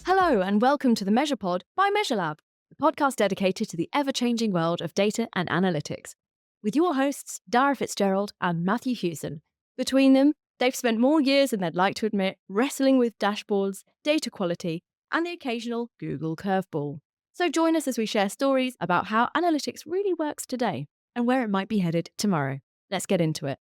Hello and welcome to the MeasurePod by MeasureLab, the podcast dedicated to the ever-changing world of data and analytics, with your hosts Dara Fitzgerald and Matthew Hewson. Between them, they've spent more years than they'd like to admit wrestling with dashboards, data quality, and the occasional Google curveball. So join us as we share stories about how analytics really works today and where it might be headed tomorrow. Let's get into it.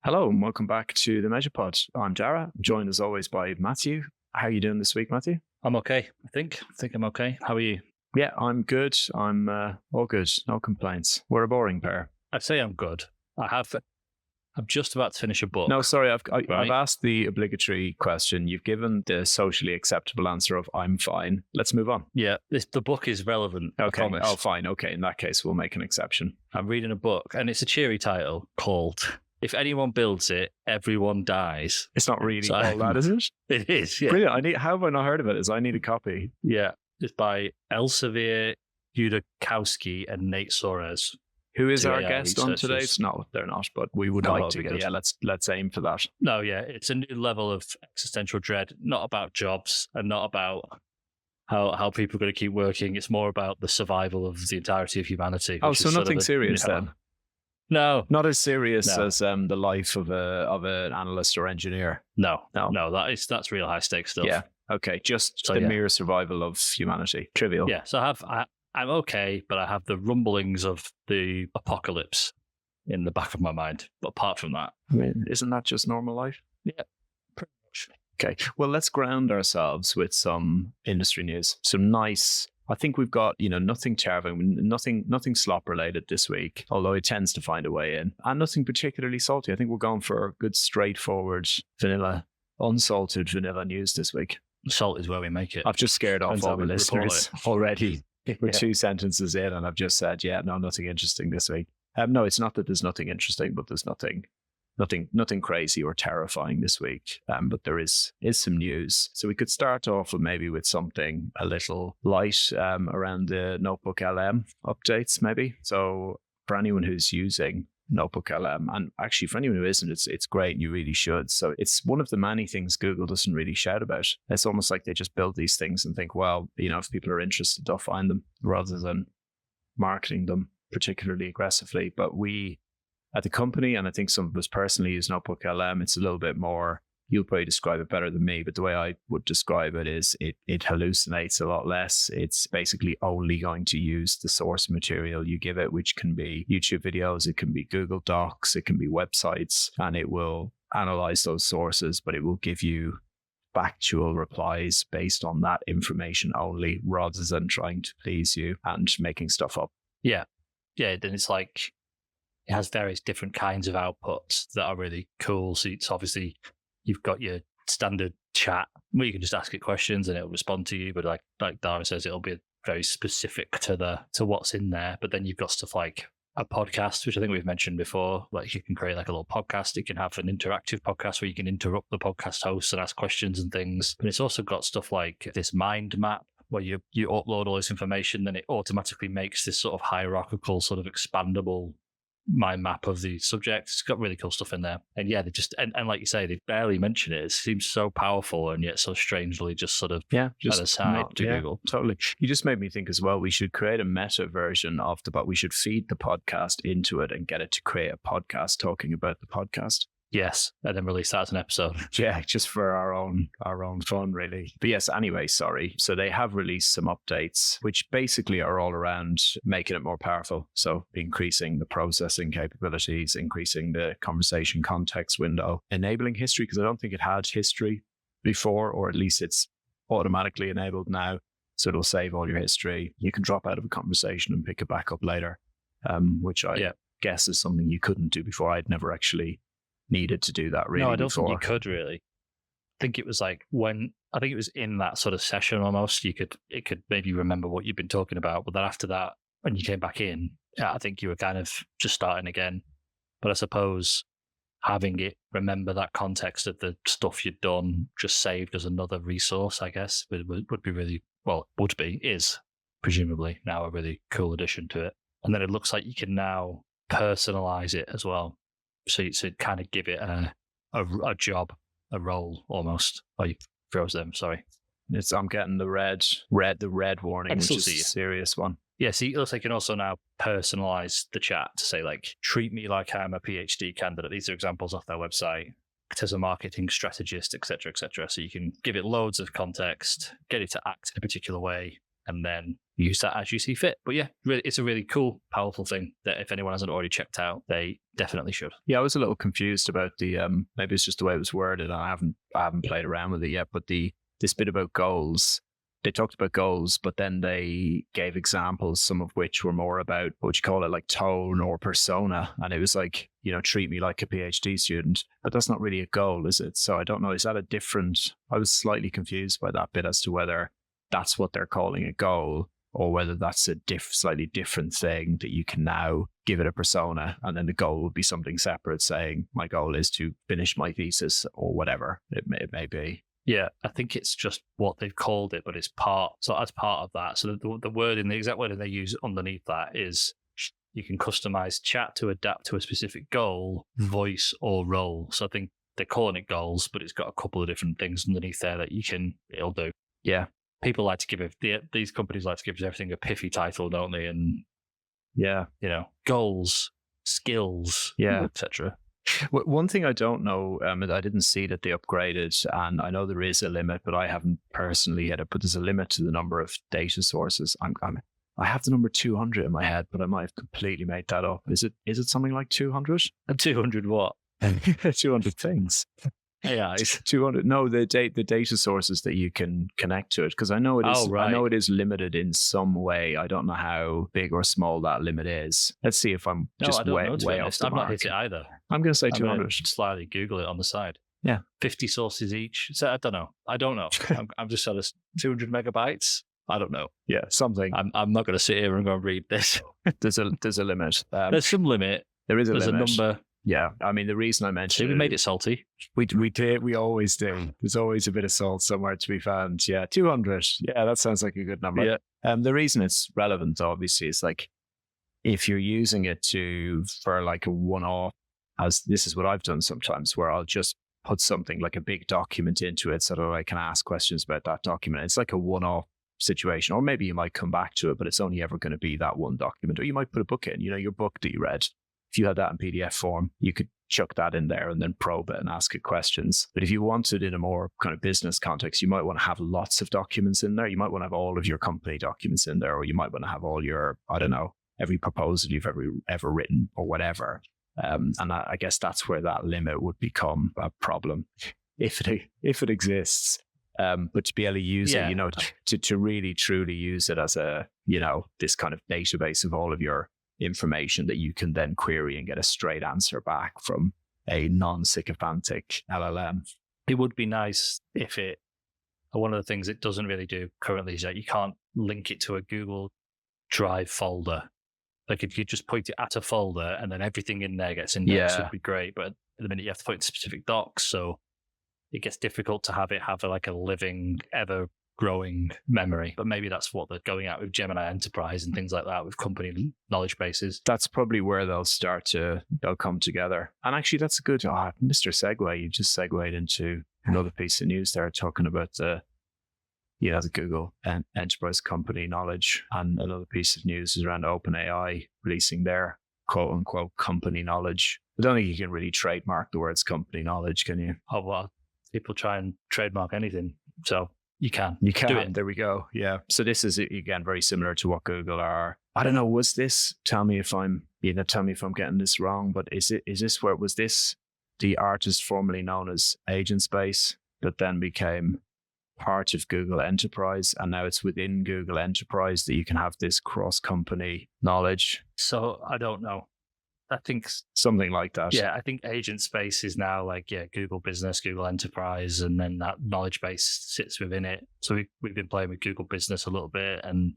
Hello and welcome back to the MeasurePod. I'm Dara, joined as always by Matthew. How are you doing this week, Matthew? I'm okay, I think I'm okay. How are you? Yeah, I'm good. I'm all good. No complaints. We're a boring pair. I'd say I'm good. I'm just about to finish a book. No, sorry, I've asked the obligatory question. You've given the socially acceptable answer of I'm fine. Let's move on. Yeah, the book is relevant. Okay. I promise. Oh, fine. Okay, in that case, we'll make an exception. I'm reading a book, and it's a cheery title called "If Anyone Builds It, Everyone Dies." It's not really all that, is it? It is. Yeah. Brilliant. How have I not heard of it? I need a copy. Yeah, it's by Elsevier Yudakowsky and Nate Soares. Who is our AI guest on researchers. today? No, they're not, but we would No, like that'd to be get. good. Yeah, let's aim for that. No, yeah, it's a new level of existential dread, not about jobs and not about how people are going to keep working. It's more about the survival of the entirety of humanity. Oh, which so is sort of nothing serious then? No, Not as serious No. as the life of an analyst or engineer. no. That's real high stakes stuff. Yeah. Okay. Just So, the yeah. mere survival of humanity. Trivial. Yeah, so I'm okay, but I have the rumblings of the apocalypse in the back of my mind. But apart from that, I mean, isn't that just normal life? yeah, pretty much. Okay. Well, let's ground ourselves with some industry news. Some nice. I think we've got, nothing terrifying, nothing slop related this week, although it tends to find a way in, and nothing particularly salty. I think we're going for a good, straightforward, unsalted vanilla news this week. Salt is where we make it. I've just scared off Depends all how the we report listeners already. We're Yeah. 2 sentences in, and I've just said, nothing interesting this week. No, it's not that there's nothing interesting, but there's nothing crazy or terrifying this week. But there is some news. So we could start off with something a little light around the Notebook LM updates, maybe. So for anyone who's using Notebook LM, and actually for anyone who isn't, it's great. You really should. So it's one of the many things Google doesn't really shout about. It's almost like they just build these things and think, well, if people are interested, they'll find them, rather than marketing them particularly aggressively. But we at the company, and I think some of us personally use Notebook LM, it's a little bit more, you'll probably describe it better than me, but the way I would describe it is it hallucinates a lot less. It's basically only going to use the source material you give it, which can be YouTube videos, it can be Google Docs, it can be websites, and it will analyze those sources, but it will give you factual replies based on that information only, rather than trying to please you and making stuff up. Yeah, then it's like it has various different kinds of outputs that are really cool. So it's obviously, you've got your standard chat where you can just ask it questions and it'll respond to you. But like Dara says, it'll be very specific to what's in there. But then you've got stuff like a podcast, which I think we've mentioned before. Like you can create like a little podcast. You can have an interactive podcast where you can interrupt the podcast host and ask questions and things. But it's also got stuff like this mind map, where you upload all this information, then it automatically makes this sort of hierarchical, sort of expandable mind map of the subject. It's got really cool stuff in there. And yeah, they just, and like you say, they barely mention it. It seems so powerful and yet so strangely just sort of just set aside to yeah, Google. Totally. You just made me think as well, we should create a meta version of the bot. We should feed the podcast into it and get it to create a podcast talking about the podcast. Yes, and then release that as an episode. Yeah, just for our own fun, really. But yes, anyway, sorry. So they have released some updates, which basically are all around making it more powerful. So increasing the processing capabilities, increasing the conversation context window, enabling history, because I don't think it had history before, or at least it's automatically enabled now. So it'll save all your history. You can drop out of a conversation and pick it back up later, which I guess is something you couldn't do before. I'd never actually needed to do that really. No, I don't before. think you could really. I think it was like I think it was in that sort of session almost, it could maybe remember what you've been talking about, but then after that, when you came back in, I think you were kind of just starting again. But I suppose having it remember that context of the stuff you'd done just saved as another resource, I guess, would be really, well, is presumably now a really cool addition to it. And then it looks like you can now personalize it as well. So kind of give it a job, a role almost, or froze them. Sorry. I'm getting the red warning, which is a serious one. Yeah, so it looks like you can also now personalize the chat to say, like, treat me like I'm a PhD candidate. These are examples off their website. As a marketing strategist, et cetera, et cetera. So you can give it loads of context, get it to act in a particular way, and then use that as you see fit. But yeah, really, it's a really cool, powerful thing that if anyone hasn't already checked out, they definitely should. Yeah, I was a little confused about the maybe it's just the way it was worded. I haven't played around with it yet, but this bit about goals. They talked about goals, but then they gave examples, some of which were more about what you call it, like tone or persona. And it was like, treat me like a PhD student, but that's not really a goal, is it? So I don't know. Is that I was slightly confused by that bit as to whether that's what they're calling a goal or whether that's a slightly different thing that you can now give it a persona. And then the goal would be something separate, saying my goal is to finish my thesis or whatever it may be. Yeah, I think it's just what they've called it, but it's part. So as part of that, so the wording, the exact wording they use underneath that is you can customize chat to adapt to a specific goal, voice, or role. So I think they're calling it goals, but it's got a couple of different things underneath there that it'll do. Yeah. People like to give these companies like to give everything a pithy title, don't they? And yeah, goals, skills, etc. One thing I don't know, I didn't see that they upgraded, and I know there is a limit, but I haven't personally hit it. But there's a limit to the number of data sources. I have the number 200 in my head, but I might have completely made that up. Is it something like 200? And 200 what? 200 things. AI. 200. No, the data sources that you can connect to it, because I know it is. Right. I know it is limited in some way. I don't know how big or small that limit is. Let's see if I'm way off the I've mark. not hit it either. I'm going to say 200. Slightly Google it on the side. Yeah, 50 sources each. So I don't know. I'm just sort of 200 megabytes. I don't know. Yeah, something. I'm not going to sit here and go and read this. There's a limit. There's some limit. There's a number. Yeah, I mean, the reason I mentioned we made it salty. We did. We always do. There's always a bit of salt somewhere to be found. Yeah, 200. Yeah, that sounds like a good number. Yeah. The reason it's relevant, obviously, is like if you're using it for like a one-off, as this is what I've done sometimes, where I'll just put something like a big document into it so that I can ask questions about that document. It's like a one-off situation, or maybe you might come back to it, but it's only ever going to be that one document. Or you might put a book in, your book that you read. If you had that in PDF form, you could chuck that in there and then probe it and ask it questions. But if you wanted in a more kind of business context, you might want to have lots of documents in there. You might want to have all of your company documents in there, or you might want to have all your, I don't know, every proposal you've ever written or whatever. And I guess that's where that limit would become a problem if it exists. But to be able to use it, to really truly use it as a, this kind of database of all of your information that you can then query and get a straight answer back from a non-sycophantic LLM. It would be nice if one of the things it doesn't really do currently is that you can't link it to a Google Drive folder. Like if you just point it at a folder and then everything in there gets indexed, would be great. But at the minute you have to point to specific docs, so it gets difficult to have like a living, ever-growing memory. But maybe that's what they're going at with Gemini Enterprise and things like that with company knowledge bases. That's probably where they'll come together. And actually, that's a good, Mr. Segue. You just segued into another piece of news there, talking about the Google and Enterprise company knowledge. And another piece of news is around OpenAI releasing their quote-unquote company knowledge. I don't think you can really trademark the words company knowledge, can you? Oh, well, people try and trademark anything. So you can. You can. Do it. There we go. Yeah. So this is, again, very similar to what Google are. I don't know, was this, tell me if I'm getting this wrong, but was this the artist formerly known as Agent Space that then became part of Google Enterprise, and now it's within Google Enterprise that you can have this cross-company knowledge? So I don't know. I think something like that. Yeah, I think Agent Space is now Google Business, Google Enterprise, and then that knowledge base sits within it. So we've been playing with Google Business a little bit, and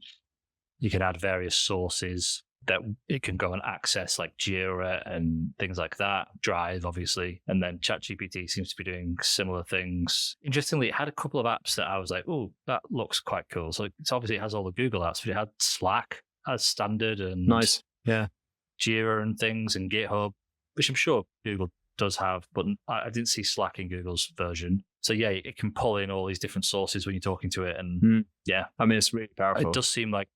you can add various sources that it can go and access, like Jira and things like that, Drive, obviously. And then ChatGPT seems to be doing similar things. Interestingly, it had a couple of apps that I was like, oh, that looks quite cool. So it's obviously it has all the Google apps, but it had Slack as standard and nice. Yeah. Jira and things and GitHub, which I'm sure Google does have, but I didn't see Slack in Google's version. So yeah, it can pull in all these different sources when you're talking to it. And I mean, it's really powerful. it does seem like,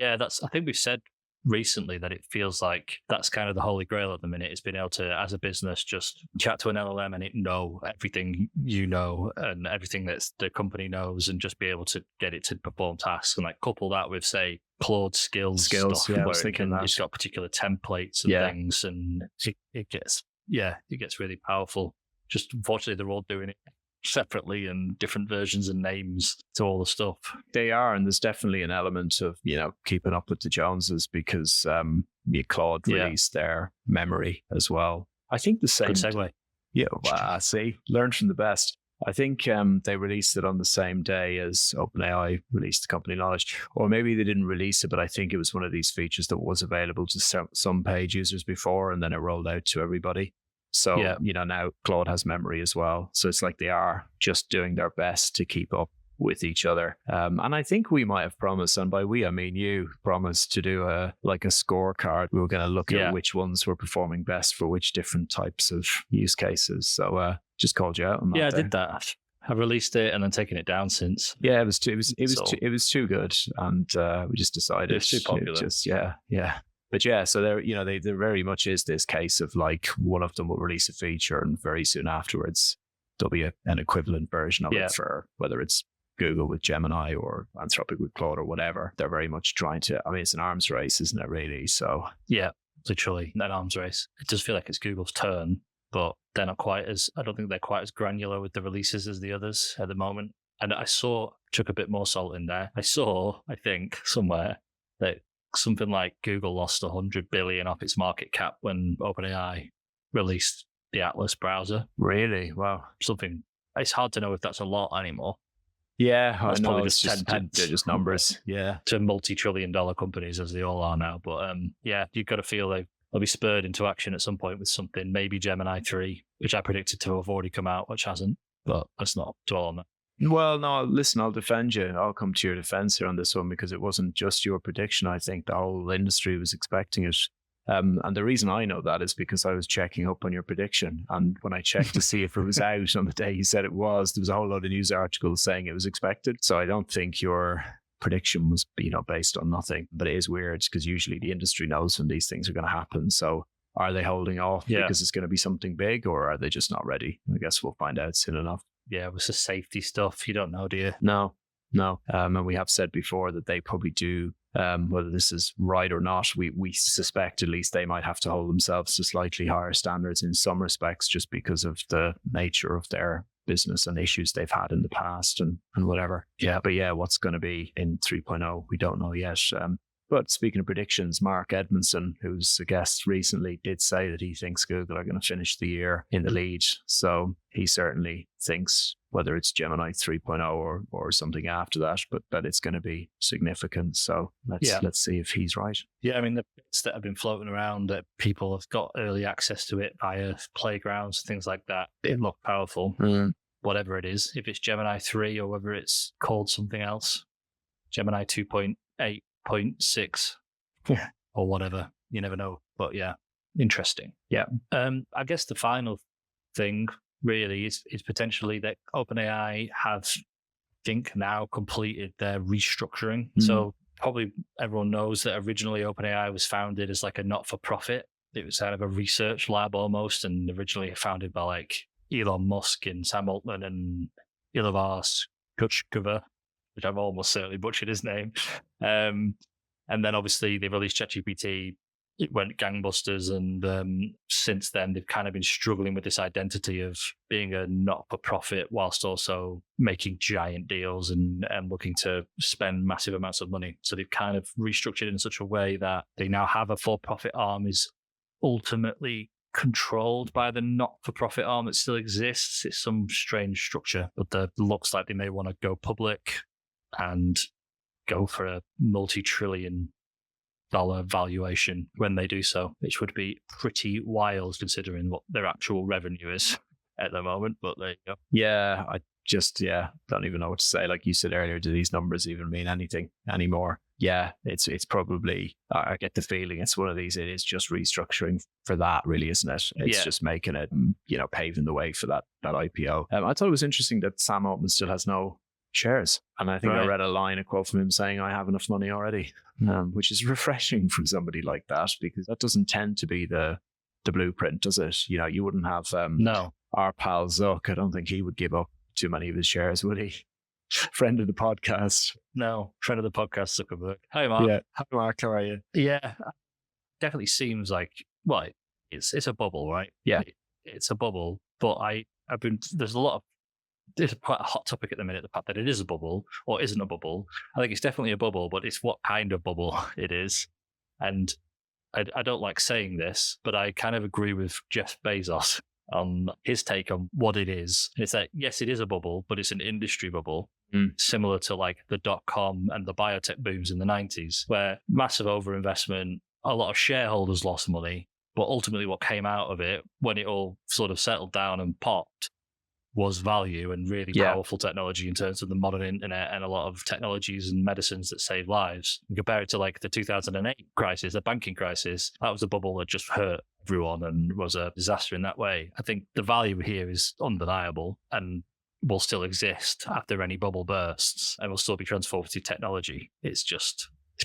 I think we've said recently that it feels like that's kind of the holy grail at the minute, is being able to, as a business, just chat to an LLM and it know everything you know and everything that the company knows, and just be able to get it to perform tasks, and like couple that with, say, Claude skills stuff, yeah, I where was thinking that. it's got particular templates and things, and it gets really powerful. Just unfortunately, they're all doing it separately and different versions and names to all the stuff. They are, and there's definitely an element of, keeping up with the Joneses, because Claude released their memory as well. I think the same. Good segue. Yeah, well, see, learn from the best. I think they released it on the same day as OpenAI released the company knowledge, or maybe they didn't release it, but I think it was one of these features that was available to some page users before, and then it rolled out to everybody. So, now Claude has memory as well. So it's like they are just doing their best to keep up with each other. And I think we might have promised, and by we, I mean you, promised to do a scorecard. We were going to look at which ones were performing best for which different types of use cases. So just called you out on that. Yeah, I did that. I released it and then taken it down since. Yeah, it was too good, and we just decided it's too popular. Yeah. But yeah, so there very much is this case of like one of them will release a feature, and very soon afterwards there'll be an equivalent version of it for whether it's Google with Gemini or Anthropic with Claude or whatever. They're very much trying to. I mean, it's an arms race, isn't it? Really. So yeah, literally an arms race. It does feel like it's Google's turn, but they're not quite as. I don't think they're quite as granular with the releases as the others at the moment. And I took a bit more salt in there. I think somewhere that something like Google lost 100 billion off its market cap when OpenAI released the Atlas browser. Really? Wow. Something. It's hard to know if that's a lot anymore. Yeah, that's probably just 10 pence. They're just numbers. Yeah. To multi-trillion-dollar companies, as they all are now. But you've got to feel they'll be spurred into action at some point with something. Maybe Gemini 3, which I predicted to have already come out, which hasn't. But let's not dwell on that. Well, no, listen, I'll defend you. I'll come to your defense here on this one, because it wasn't just your prediction. I think the whole industry was expecting it. And the reason I know that is because I was checking up on your prediction. And when I checked to see if it was out on the day you said it was, there was a whole load of news articles saying it was expected. So I don't think your prediction was, based on nothing. But it is weird, because usually the industry knows when these things are going to happen. So are they holding off because it's going to be something big, or are they just not ready? I guess we'll find out soon enough. Yeah, it was the safety stuff. You don't know, do you? No. And we have said before that they probably do, whether this is right or not, we suspect at least they might have to hold themselves to slightly higher standards in some respects, just because of the nature of their business and issues they've had in the past and whatever. Yeah, but what's going to be in 3.0, we don't know yet. But speaking of predictions, Mark Edmondson, who's a guest recently, did say that he thinks Google are going to finish the year in the lead. So he certainly thinks, whether it's Gemini 3.0 or something after that, but that it's going to be significant. So let's see if he's right. Yeah, I mean, the bits that have been floating around, that people have got early access to it via playgrounds, things like that, it look powerful. Whatever it is, if it's Gemini 3 or whether it's called something else, Gemini 2.8.6 or whatever, you never know. But yeah, interesting. Yeah. I guess the final thing really is potentially that OpenAI have, I think, now completed their restructuring. So probably everyone knows that originally OpenAI was founded as like a not-for-profit. It was kind of a research lab almost, and originally founded by like Elon Musk and Sam Altman and Ilovars Kuchkova, which I've almost certainly butchered his name. And then obviously they released ChatGPT. It went gangbusters, and since then they've kind of been struggling with this identity of being a not-for-profit whilst also making giant deals and looking to spend massive amounts of money. So they've kind of restructured in such a way that they now have a for-profit arm is ultimately controlled by the not-for-profit arm that still exists. It's some strange structure, but it looks like they may want to go public and go for a multi-trillion-dollar valuation when they do so, which would be pretty wild considering what their actual revenue is at the moment. But there you go. Yeah, I just don't even know what to say. Like you said earlier, do these numbers even mean anything anymore? yeah, it's probably, I get the feeling it's one of these, it is just restructuring for that, really, isn't it? It's just making it, paving the way for that IPO. I thought it was interesting that Sam Altman still has no shares. And I think I read a quote from him saying, I have enough money already, which is refreshing from somebody like that, because that doesn't tend to be the blueprint, does it? You wouldn't have No. our pal Zuck. I don't think he would give up too many of his shares, would he? Friend of the podcast. No, friend of the podcast, Zuckerberg. Hi, Mark. Yeah. Hi, Mark. How are you? Yeah, definitely seems like, well, it's a bubble, right? Yeah. It's a bubble, but there's quite a hot topic at the minute, the fact that it is a bubble or isn't a bubble. I think it's definitely a bubble, but it's what kind of bubble it is. And I don't like saying this, but I kind of agree with Jeff Bezos on his take on what it is. It's that, yes, it is a bubble, but it's an industry bubble, similar to like the .com and the biotech booms in the 90s, where massive overinvestment, a lot of shareholders lost money, but ultimately what came out of it, when it all sort of settled down and popped, was value and really powerful technology in terms of the modern internet and a lot of technologies and medicines that save lives. You compare it to like the 2008 crisis, the banking crisis, that was a bubble that just hurt everyone and was a disaster in that way. I think the value here is undeniable and will still exist after any bubble bursts and will still be transformative technology. It's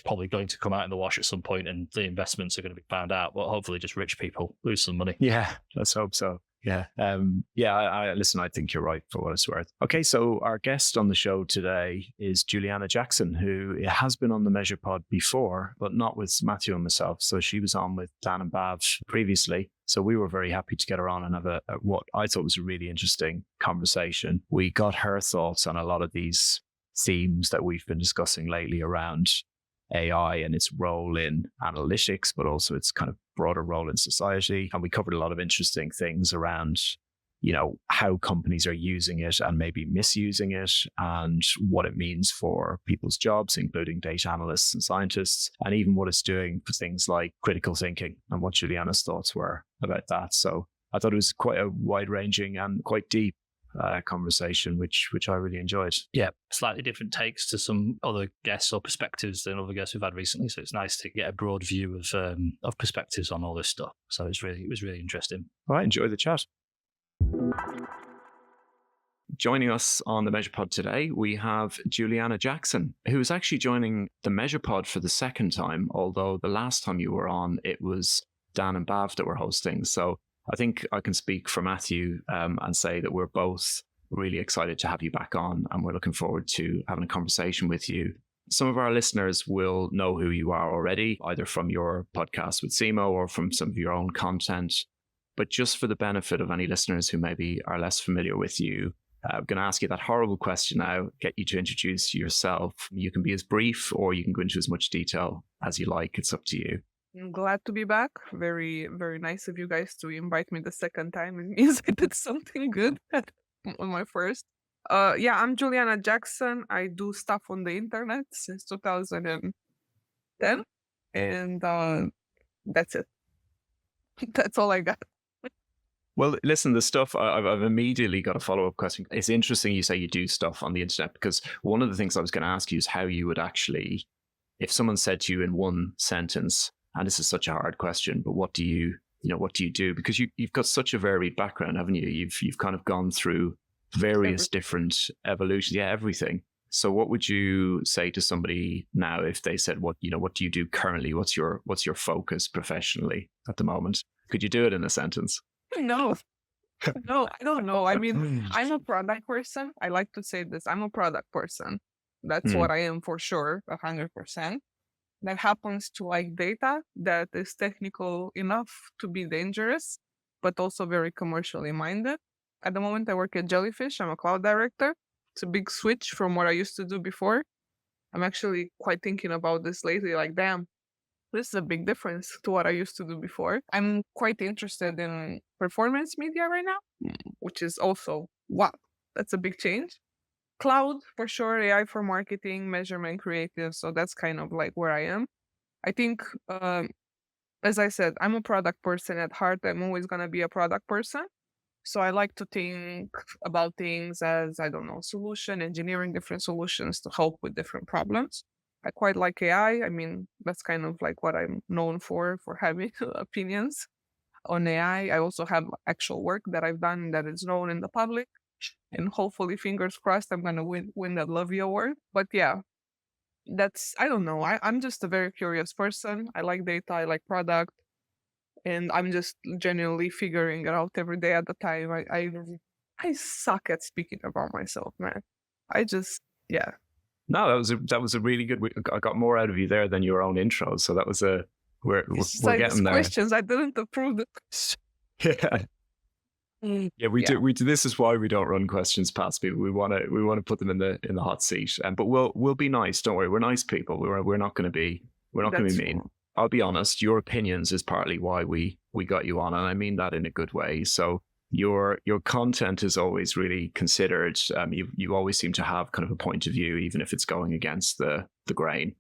probably going to come out in the wash at some point and the investments are going to be found out, but hopefully just rich people lose some money. Yeah, let's hope so. Yeah. I listen, I think you're right for what it's worth. Okay, so our guest on the show today is Juliana Jackson, who has been on the Measure Pod before, but not with Matthew and myself. So she was on with Dan and Bav previously. So we were very happy to get her on and have a what I thought was a really interesting conversation. We got her thoughts on a lot of these themes that we've been discussing lately around AI and its role in analytics, but also its kind of broader role in society. And we covered a lot of interesting things around, how companies are using it and maybe misusing it and what it means for people's jobs, including data analysts and scientists, and even what it's doing for things like critical thinking and what Juliana's thoughts were about that. So I thought it was quite a wide-ranging and quite deep conversation, which I really enjoyed. Yeah, slightly different takes to some other guests or perspectives than other guests we've had recently. So it's nice to get a broad view of perspectives on all this stuff. So it was really interesting. All right, enjoy the chat. Joining us on the Measure Pod today, we have Juliana Jackson, who is actually joining the Measure Pod for the second time, although the last time you were on, it was Dan and Bav that were hosting. So I think I can speak for Matthew and say that we're both really excited to have you back on, and we're looking forward to having a conversation with you. Some of our listeners will know who you are already, either from your podcast with Simo or from some of your own content. But just for the benefit of any listeners who maybe are less familiar with you, I'm going to ask you that horrible question now, get you to introduce yourself. You can be as brief or you can go into as much detail as you like. It's up to you. I'm glad to be back. Very, very nice of you guys to invite me the second time. It means I did something good on my first. I'm Juliana Jackson. I do stuff on the internet since 2010. And that's it. That's all I got. Well, listen, the stuff, I've immediately got a follow-up question. It's interesting you say you do stuff on the internet, because one of the things I was going to ask you is how you would actually, if someone said to you in one sentence, and this is such a hard question, but what do you do? Because you've got such a varied background, haven't you? You've kind of gone through various different evolutions. Yeah, everything. So what would you say to somebody now if they said, what do you do currently? What's your focus professionally at the moment? Could you do it in a sentence? No, I don't know. I mean, I'm a product person. I like to say this. I'm a product person. That's what I am for sure, 100%. That happens to like data that is technical enough to be dangerous, but also very commercially minded. At the moment, I work at Jellyfish. I'm a cloud director. It's a big switch from what I used to do before. I'm actually quite thinking about this lately, like, damn, this is a big difference to what I used to do before. I'm quite interested in performance media right now, which is also, wow, that's a big change. Cloud, for sure, AI for marketing, measurement, creative. So that's kind of like where I am. I think, as I said, I'm a product person at heart. I'm always going to be a product person. So I like to think about things as, I don't know, engineering different solutions to help with different problems. I quite like AI. I mean, that's kind of like what I'm known for having opinions on AI. I also have actual work that I've done that is known in the public. And hopefully, fingers crossed, I'm going to win that Lovey Award. But yeah, I don't know. I'm just a very curious person. I like data, I like product, and I'm just genuinely figuring it out every day at a time. I suck at speaking about myself, man. Yeah. No, that was a really good. I got more out of you there than your own intro. So that was we're getting there. Questions. I didn't approve the question. Yeah. Yeah, we do. This is why we don't run questions past people. We want to put them in the hot seat. But we'll be nice. Don't worry. We're nice people. We're not going to be mean. I'll be honest. Your opinions is partly why we got you on, and I mean that in a good way. So your content is always really considered. You always seem to have kind of a point of view, even if it's going against the grain.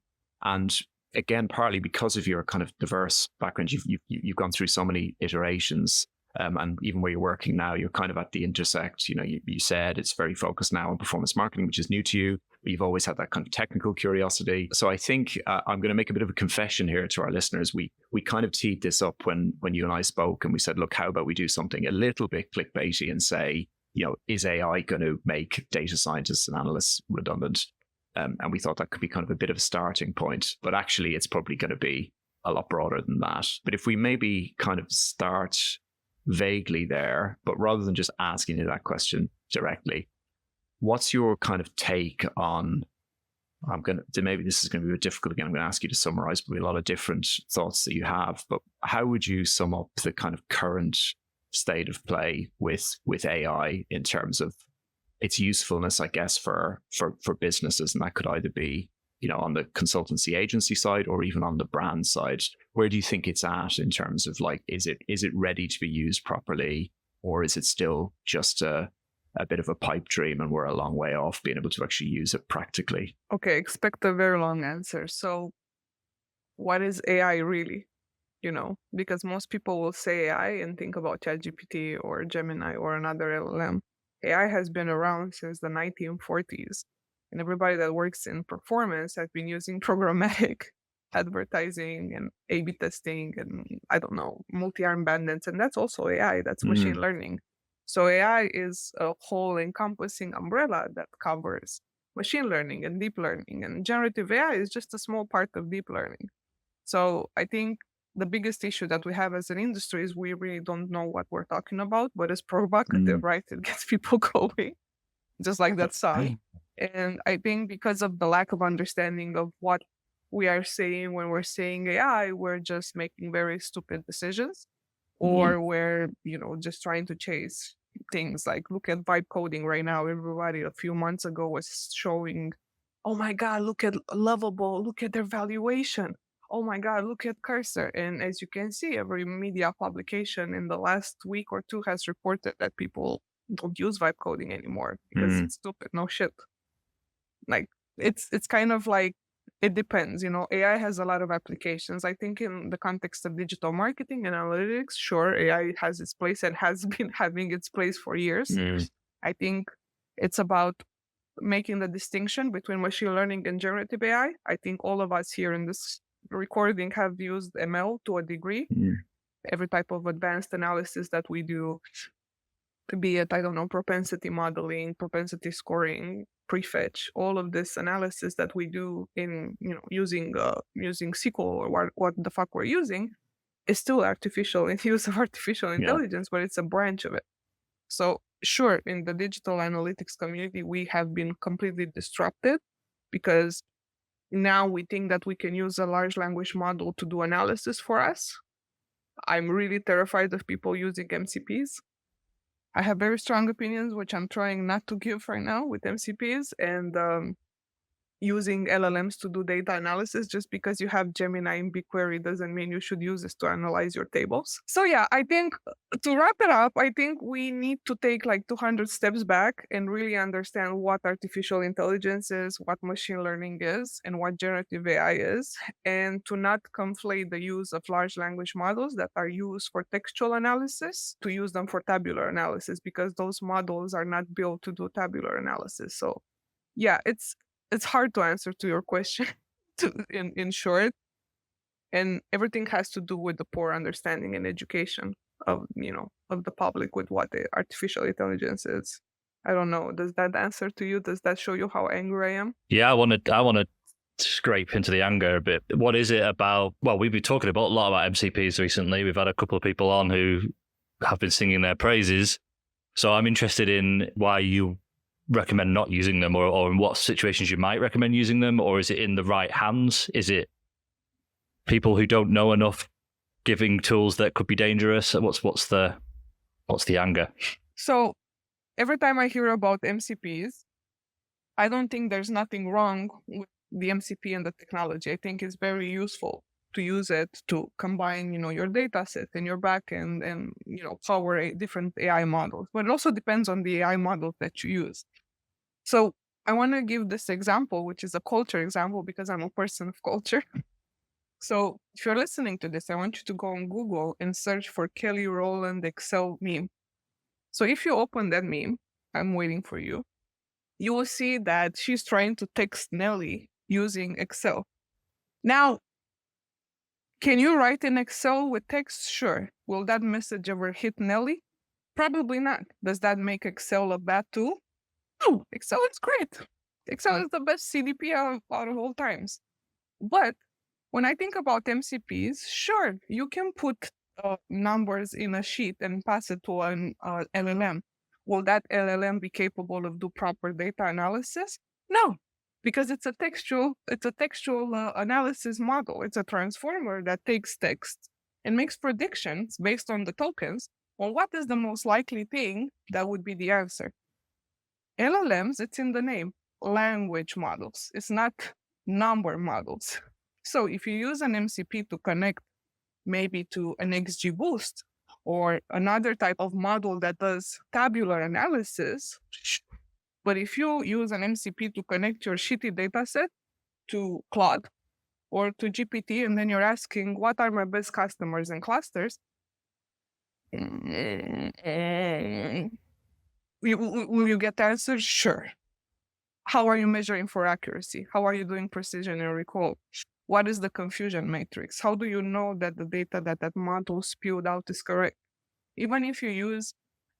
And again, partly because of your kind of diverse background, you've gone through so many iterations. And even where you're working now, you're kind of at the intersect. You said it's very focused now on performance marketing, which is new to you. But you've always had that kind of technical curiosity. So I think I'm going to make a bit of a confession here to our listeners. We kind of teed this up when you and I spoke, and we said, look, how about we do something a little bit clickbaity and say, is AI going to make data scientists and analysts redundant? And we thought that could be kind of a bit of a starting point. But actually, it's probably going to be a lot broader than that. But if we maybe kind of start vaguely there, but rather than just asking you that question directly, what's your kind of take on, maybe this is going to be a bit difficult again, I'm going to ask you to summarize probably a lot of different thoughts that you have, but how would you sum up the kind of current state of play with AI in terms of its usefulness, I guess, for businesses? And that could either be on the consultancy agency side or even on the brand side. Where do you think it's at in terms of like, is it ready to be used properly, or is it still just a bit of a pipe dream and we're a long way off being able to actually use it practically? Okay, expect a very long answer. So what is AI really? Because most people will say AI and think about ChatGPT or Gemini or another LLM. AI has been around since the 1940s. And everybody that works in performance has been using programmatic advertising and A/B testing and, I don't know, multi-arm bandits. And that's also AI. That's machine learning. So AI is a whole encompassing umbrella that covers machine learning and deep learning. And generative AI is just a small part of deep learning. So I think the biggest issue that we have as an industry is we really don't know what we're talking about, but it's provocative, right? It gets people going, just like that song. And I think because of the lack of understanding of what we are saying when we're saying AI, we're just making very stupid decisions, or we're, just trying to chase things. Like, look at vibe coding right now. Everybody a few months ago was showing, oh my God, look at Lovable, look at their valuation. Oh my God, look at Cursor. And as you can see, every media publication in the last week or two has reported that people don't use vibe coding anymore because it's stupid. No shit. Like, it's kind of like, it depends. AI has a lot of applications. I think in the context of digital marketing and analytics, sure, AI has its place and has been having its place for years. I think it's about making the distinction between machine learning and generative AI. I think all of us here in this recording have used ML to a degree. Every type of advanced analysis that we do, be it, I don't know, propensity modeling, propensity scoring, prefetch, all of this analysis that we do in, using SQL or what the fuck we're using, is still artificial in use of artificial intelligence, but it's a branch of it. So sure, in the digital analytics community, we have been completely disrupted because now we think that we can use a large language model to do analysis for us. I'm really terrified of people using MCPs. I have very strong opinions, which I'm trying not to give right now with MCPs, and using LLMs to do data analysis. Just because you have Gemini in BigQuery doesn't mean you should use this to analyze your tables. So yeah, I think to wrap it up, I think we need to take like 200 steps back and really understand what artificial intelligence is, what machine learning is, and what generative AI is, and to not conflate the use of large language models that are used for textual analysis to use them for tabular analysis, because those models are not built to do tabular analysis. So yeah, it's hard to answer to your question, in short. And everything has to do with the poor understanding and education of the public with what the artificial intelligence is. I don't know. Does that answer to you? Does that show you how angry I am? Yeah, I want to scrape into the anger a bit. What is it about? Well, we've been talking a lot about MCPs recently. We've had a couple of people on who have been singing their praises. So I'm interested in why you recommend not using them, or in what situations you might recommend using them, or is it in the right hands? Is it people who don't know enough giving tools that could be dangerous? What's the anger? So every time I hear about MCPs, I don't think there's nothing wrong with the MCP and the technology. I think it's very useful to use it to combine, your data set and your backend and, power different AI models. But it also depends on the AI model that you use. So I want to give this example, which is a culture example, because I'm a person of culture. So if you're listening to this, I want you to go on Google and search for Kelly Rowland Excel meme. So if you open that meme, I'm waiting for you, you will see that she's trying to text Nelly using Excel. Now, can you write in Excel with text? Sure. Will that message ever hit Nelly? Probably not. Does that make Excel a bad tool? No, Excel is great. Excel is the best CDP out of all times. But when I think about MCPs, sure, you can put numbers in a sheet and pass it to an LLM. Will that LLM be capable of do proper data analysis? No, because it's a textual analysis model. It's a transformer that takes text and makes predictions based on the tokens on what is the most likely thing that would be the answer. LLMs, it's in the name, language models. It's not number models. So if you use an MCP to connect maybe to an XGBoost or another type of model that does tabular analysis, but if you use an MCP to connect your shitty data set to Claude or to GPT, and then you're asking, what are my best customers and clusters? Will you get answers? Sure. How are you measuring for accuracy? How are you doing precision and recall? What is the confusion matrix? How do you know that the data that model spewed out is correct? Even if you use,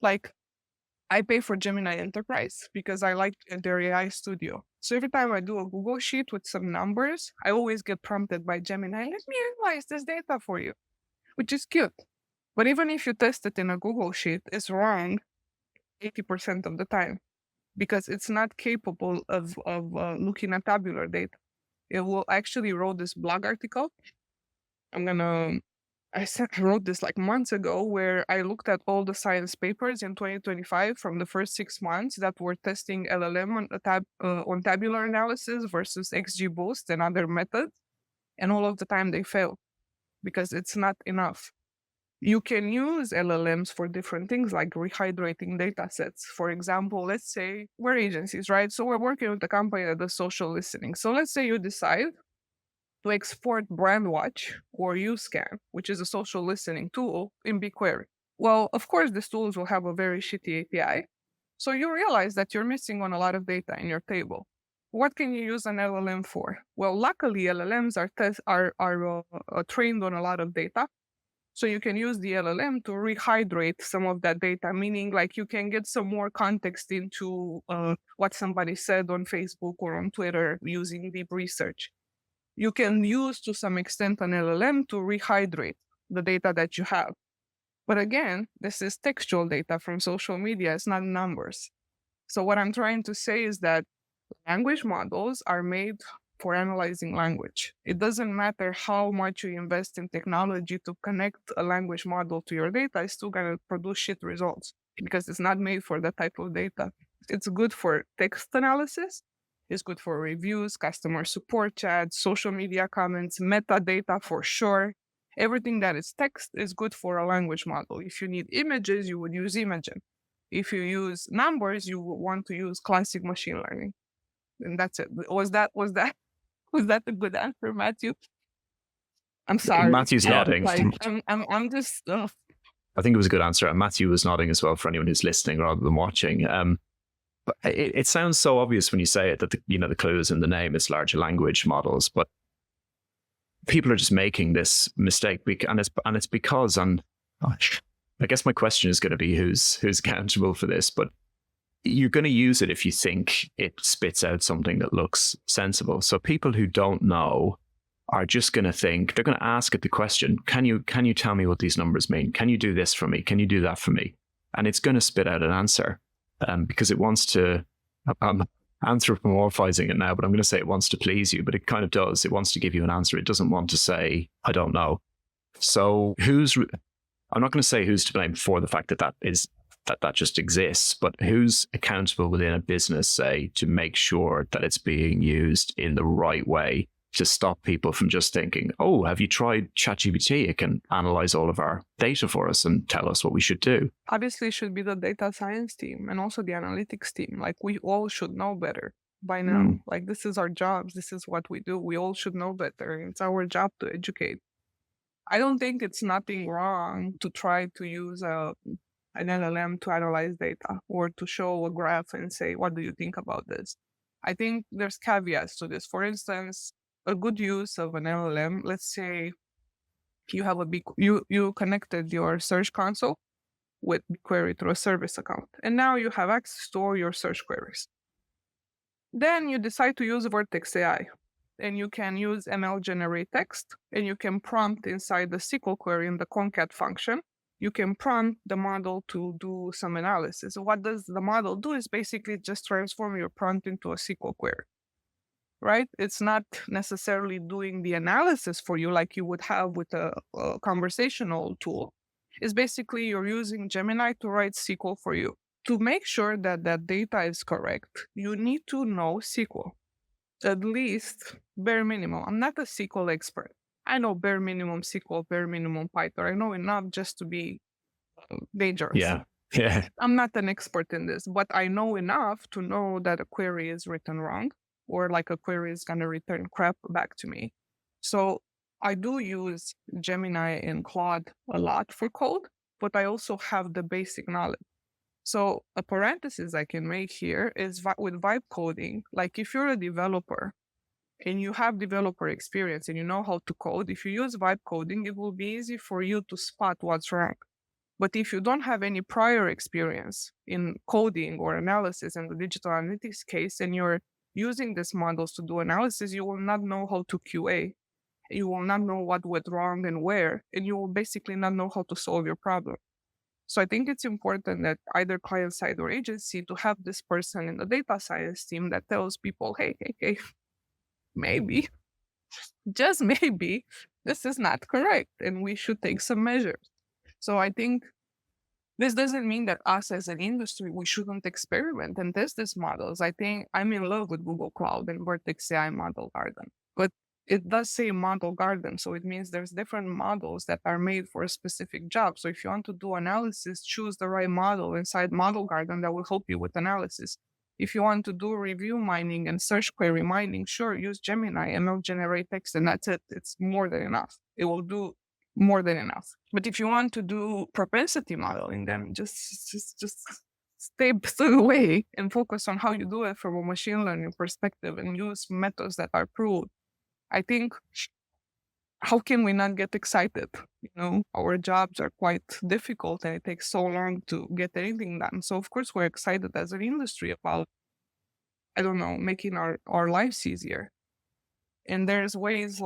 I pay for Gemini Enterprise because I like their AI studio. So every time I do a Google Sheet with some numbers, I always get prompted by Gemini, let me analyze this data for you, which is cute. But even if you test it in a Google Sheet, it's wrong 80% of the time because it's not capable of looking at tabular data. It will actually wrote this blog article. I wrote this months ago where I looked at all the science papers in 2025 from the first 6 months that were testing LLM on tabular analysis versus XGBoost and other methods. And all of the time they fail because it's not enough. You can use LLMs for different things like rehydrating data sets. For example, let's say we're agencies, right? So we're working with a company that does social listening. So let's say you decide to export Brandwatch or UScan, which is a social listening tool, in BigQuery. Well, of course, these tools will have a very shitty API. So you realize that you're missing on a lot of data in your table. What can you use an LLM for? Well, luckily, LLMs are trained on a lot of data. So you can use the LLM to rehydrate some of that data, meaning you can get some more context into what somebody said on Facebook or on Twitter using deep research. You can use to some extent an LLM to rehydrate the data that you have. But again, this is textual data from social media, it's not numbers. So what I'm trying to say is that language models are made for analyzing language. It doesn't matter how much you invest in technology to connect a language model to your data, it's still going to produce shit results because it's not made for that type of data. It's good for text analysis. It's good for reviews, customer support chats, social media comments, metadata for sure. Everything that is text is good for a language model. If you need images, you would use Imagen. If you use numbers, you would want to use classic machine learning. And that's it. Was that a good answer, Matthew? I'm sorry. Matthew's nodding. I'm just. I think it was a good answer. And Matthew was nodding as well for anyone who's listening rather than watching. But it sounds so obvious when you say it that the clue is in the name. It's large language models, but people are just making this mistake, and it's because, and I guess my question is going to be who's accountable for this, but you're going to use it if you think it spits out something that looks sensible. So people who don't know are just going to think, they're going to ask it the question, can you tell me what these numbers mean? Can you do this for me? Can you do that for me? And it's going to spit out an answer because it wants to, I'm anthropomorphizing it now, but I'm going to say it wants to please you, but it kind of does. It wants to give you an answer. It doesn't want to say, I don't know. So I'm not going to say who's to blame for the fact that just exists, but who's accountable within a business, say, to make sure that it's being used in the right way to stop people from just thinking, oh, have you tried ChatGPT? It can analyze all of our data for us and tell us what we should do. Obviously, it should be the data science team and also the analytics team. Like, we all should know better by now. Like, this is our jobs. This is what we do. We all should know better. It's our job to educate. I don't think it's nothing wrong to try to use an LLM to analyze data or to show a graph and say, what do you think about this? I think there's caveats to this. For instance, a good use of an LLM, let's say you have you connected your search console with BigQuery through a service account, and now you have access to all your search queries. Then you decide to use Vertex AI, and you can use ML generate text, and you can prompt inside the SQL query in the concat function. You can prompt the model to do some analysis. What does the model do is basically just transform your prompt into a SQL query, right? It's not necessarily doing the analysis for you like you would have with a conversational tool. It's basically you're using Gemini to write SQL for you. To make sure that that data is correct, you need to know SQL, at least bare minimum. I'm not a SQL expert. I know bare minimum SQL, bare minimum Python. I know enough just to be dangerous. Yeah. I'm not an expert in this, but I know enough to know that a query is written wrong, or like a query is going to return crap back to me. So I do use Gemini and Claude a lot for code, but I also have the basic knowledge. So a parenthesis I can make here is with vibe coding. Like, if you're a developer and you have developer experience and you know how to code, if you use vibe coding, it will be easy for you to spot what's wrong. But if you don't have any prior experience in coding or analysis in the digital analytics case, and you're using these models to do analysis, you will not know how to QA. You will not know what went wrong and where, and you will basically not know how to solve your problem. So I think it's important that either client side or agency to have this person in the data science team that tells people, hey, maybe, just maybe, this is not correct and we should take some measures. So I think this doesn't mean that us as an industry, we shouldn't experiment and test these models. I think I'm in love with Google Cloud and Vertex AI Model Garden, but it does say Model Garden. So it means there's different models that are made for a specific job. So if you want to do analysis, choose the right model inside Model Garden that will help you with analysis. If you want to do review mining and search query mining, sure, use Gemini, ML generate text, and that's it. It's more than enough. It will do more than enough. But if you want to do propensity modeling, then just stay away and focus on how you do it from a machine learning perspective and use methods that are proved. I think, how can we not get excited? Our jobs are quite difficult and it takes so long to get anything done. So of course we're excited as an industry about, making our lives easier. And there's ways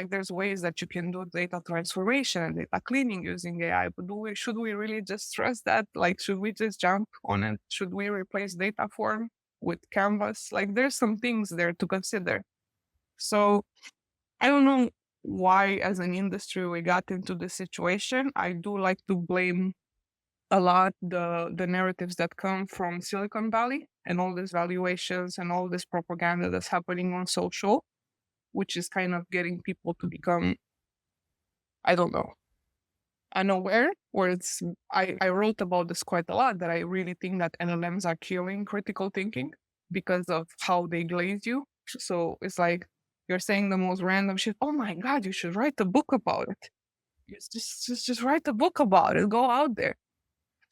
there's ways that you can do data transformation and data cleaning using AI, but should we really just trust that? Like, should we just jump on it? Should we replace data form with Canvas? Like, there's some things there to consider. So I don't know why as an industry we got into this situation. I do like to blame a lot the narratives that come from Silicon Valley and all these valuations and all this propaganda that's happening on social, which is kind of getting people to become, unaware. Or I wrote about this quite a lot, that I really think that LLMs are killing critical thinking because of how they glaze you. So it's like, you're saying the most random shit. Oh my God, you should write a book about it. Just write a book about it. Go out there.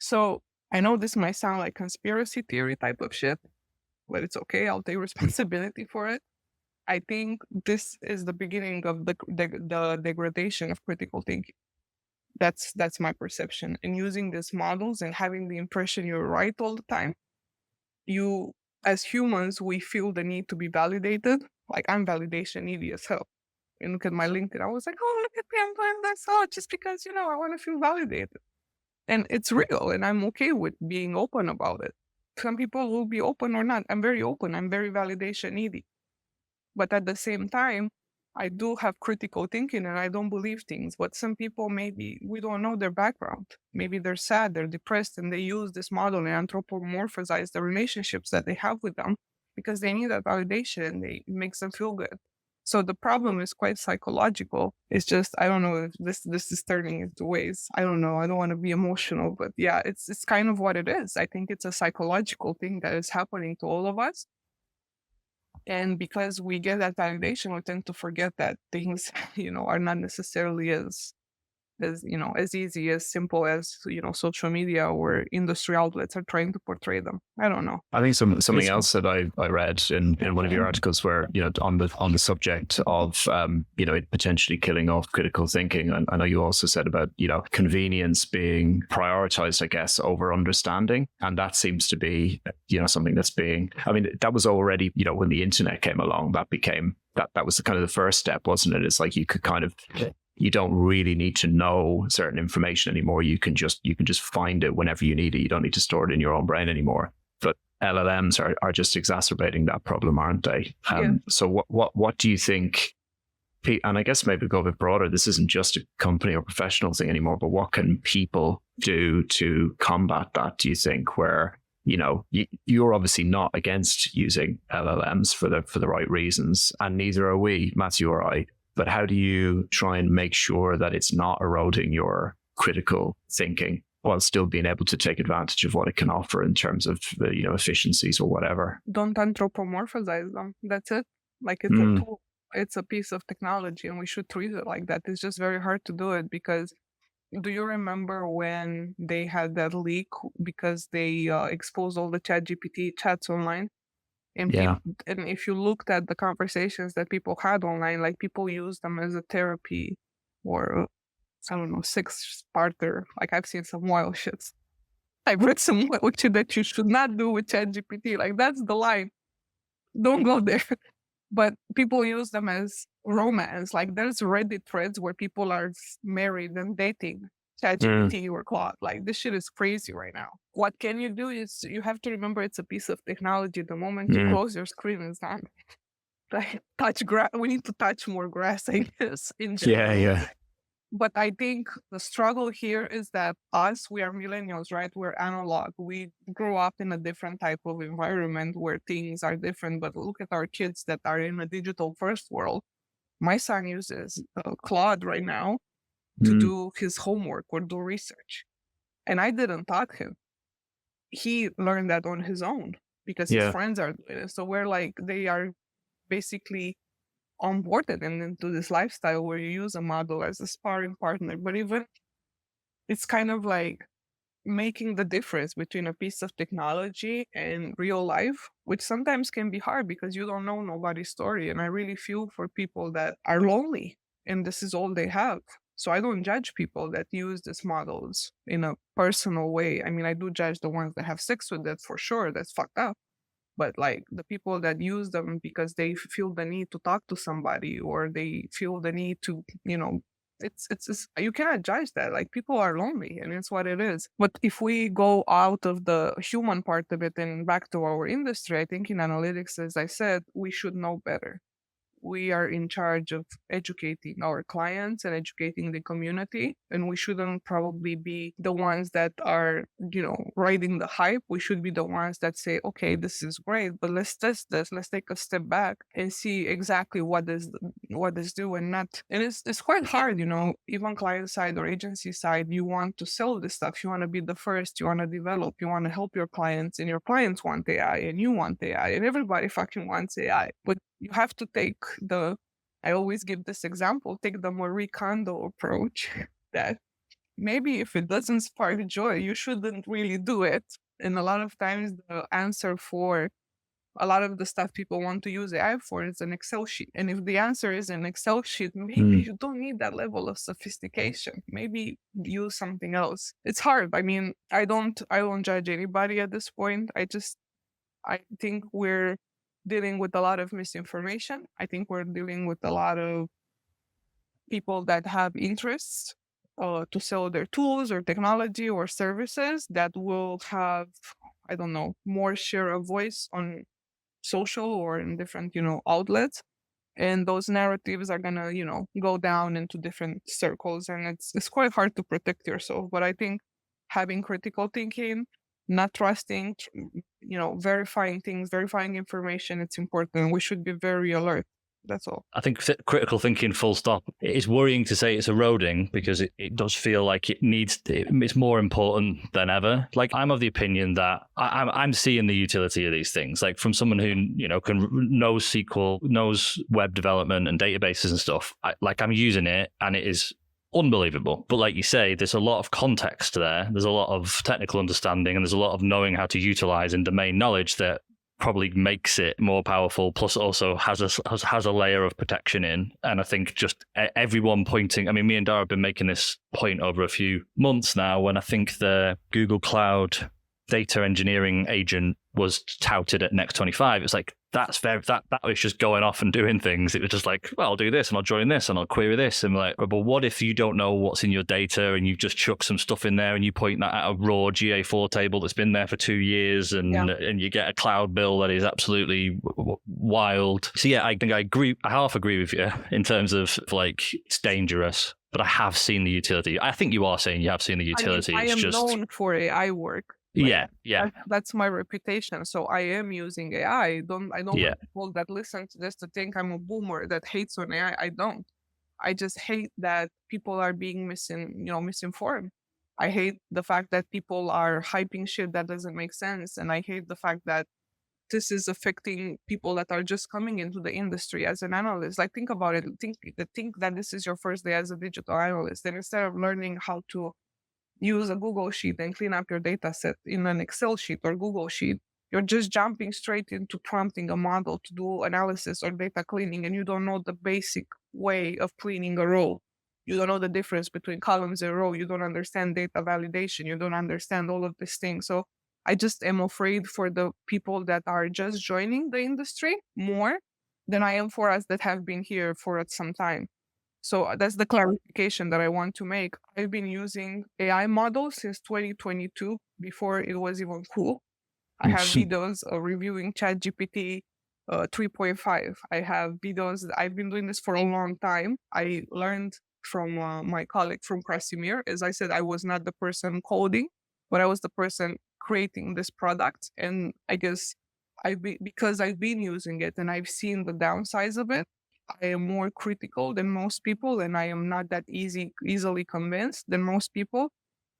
So I know this might sound like conspiracy theory type of shit, but it's okay. I'll take responsibility for it. I think this is the beginning of the degradation of critical thinking. That's my perception. And using these models and having the impression you're right all the time, you, as humans, we feel the need to be validated. Like, I'm validation needy as hell. And look at my LinkedIn. I was like, oh, look at me, I'm doing this. Oh, just because, I want to feel validated. And it's real, and I'm okay with being open about it. Some people will be open or not. I'm very open. I'm very validation needy. But at the same time, I do have critical thinking and I don't believe things. But some people, maybe we don't know their background. Maybe they're sad, they're depressed, and they use this model and anthropomorphize the relationships that they have with them because they need that validation and it makes them feel good. So the problem is quite psychological. It's just, I don't know if this is turning into ways. I don't know. I don't want to be emotional, but yeah, it's kind of what it is. I think it's a psychological thing that is happening to all of us. And because we get that validation, we tend to forget that things, are not necessarily as easy, as simple as, social media or industry outlets are trying to portray them. I don't know. I think something else that I read in one of your articles where, on the subject of, it potentially killing off critical thinking. And I know you also said about, convenience being prioritized, I guess, over understanding. And that seems to be, something that's that was already, when the internet came along, that was kind of the first step, wasn't it? It's like you could kind of, you don't really need to know certain information anymore. You can just find it whenever you need it. You don't need to store it in your own brain anymore. But LLMs are just exacerbating that problem, aren't they? So what do you think? And I guess maybe go a bit broader. This isn't just a company or professional thing anymore. But what can people do to combat that? Do you think? Where you're obviously not against using LLMs for the right reasons, and neither are we, Matthew or I. But how do you try and make sure that it's not eroding your critical thinking while still being able to take advantage of what it can offer in terms of efficiencies or whatever? Don't anthropomorphize them. That's it. Like, it's a tool. It's a piece of technology, and we should treat it like that. It's just very hard to do it because do you remember when they had that leak because they exposed all the ChatGPT chats online? And, and if you looked at the conversations that people had online, like, people use them as a therapy or, I don't know, six-parter. Like, I've seen some wild shits. I've read some wild shit that you should not do with ChatGPT. Like, that's the line. Don't go there. But people use them as romance. Like, there's Reddit threads where people are married and dating ChatGPT or Claude. Like, this shit is crazy right now. What can you do is you have to remember it's a piece of technology. The moment you close your screen, it's done. Like, touch grass. We need to touch more grass, I guess, in general. Yeah. But I think the struggle here is that we are millennials, right? We're analog. We grew up in a different type of environment where things are different. But look at our kids that are in a digital first world. My son uses Claude right now to do his homework or do research. And I didn't taught him. He learned that on his own because his friends are doing it. So they are basically onboarded and into this lifestyle where you use a model as a sparring partner. But even it's kind of like making the difference between a piece of technology and real life, which sometimes can be hard because you don't know nobody's story. And I really feel for people that are lonely and this is all they have. So I don't judge people that use these models in a personal way. I mean, I do judge the ones that have sex with it for sure. That's fucked up. But like the people that use them because they feel the need to talk to somebody or they feel the need to, it's you cannot judge that. Like, people are lonely and it's what it is. But if we go out of the human part of it and back to our industry, I think in analytics, as I said, we should know better. We are in charge of educating our clients and educating the community. And we shouldn't probably be the ones that are, riding the hype. We should be the ones that say, okay, this is great, but let's test this. Let's take a step back and see exactly what this do and not. And it's quite hard, even client side or agency side, you want to sell this stuff. You want to be the first, you want to develop, you want to help your clients, and your clients want AI and you want AI and everybody fucking wants AI. But you have to take I always give this example, take the Marie Kondo approach that maybe if it doesn't spark joy, you shouldn't really do it. And a lot of times the answer for a lot of the stuff people want to use AI for is an Excel sheet. And if the answer is an Excel sheet, maybe you don't need that level of sophistication. Maybe use something else. It's hard. I mean, I don't judge anybody at this point. I think we're dealing with a lot of misinformation. I think we're dealing with a lot of people that have interests to sell their tools or technology or services that will have, I don't know, more share of voice on social or in different, outlets. And those narratives are gonna, go down into different circles, and it's quite hard to protect yourself. But I think having critical thinking, not trusting, verifying things, verifying information, it's important. We should be very alert. That's all. I think critical thinking, full stop. It's worrying to say it's eroding because it does feel like it's more important than ever. Like, I'm of the opinion that I'm seeing the utility of these things. Like, from someone who, knows SQL, knows web development and databases and stuff, I'm using it and it is unbelievable. But like you say, there's a lot of context there. There's a lot of technical understanding and there's a lot of knowing how to utilize and domain knowledge that probably makes it more powerful, plus also has a layer of protection in. And I think just everyone pointing, I mean, me and Dara have been making this point over a few months now, when I think the Google Cloud data engineering agent was touted at Next 25. It's like, that was just going off and doing things. It was just like, well, I'll do this and I'll join this and I'll query this. And like, but what if you don't know what's in your data and you've just chucked some stuff in there and you point that at a raw GA4 table that's been there for 2 years and you get a cloud bill that is absolutely wild. So yeah, I think I half agree with you in terms of like, it's dangerous, but I have seen the utility. I think you are saying you have seen the utility. I am known for AI work. Yeah. That's my reputation. So I am using AI. I don't want people that listen to this to think I'm a boomer that hates on AI. I don't. I just hate that people are being misinformed. I hate the fact that people are hyping shit that doesn't make sense. And I hate the fact that this is affecting people that are just coming into the industry as an analyst. Like, think about it. Think that this is your first day as a digital analyst. And instead of learning how to use a Google Sheet and clean up your data set in an Excel sheet or Google Sheet, you're just jumping straight into prompting a model to do analysis or data cleaning, and you don't know the basic way of cleaning a row. You don't know the difference between columns and row. You don't understand data validation. You don't understand all of these things. So I just am afraid for the people that are just joining the industry more than I am for us that have been here for some time. So that's the clarification that I want to make. I've been using AI models since 2022, before it was even cool. I have videos reviewing ChatGPT 3.5. I have videos. I've been doing this for a long time. I learned from my colleague from Krasimir. As I said, I was not the person coding, but I was the person creating this product. And I guess because I've been using it and I've seen the downsides of it, I am more critical than most people, and I am not that easily convinced than most people,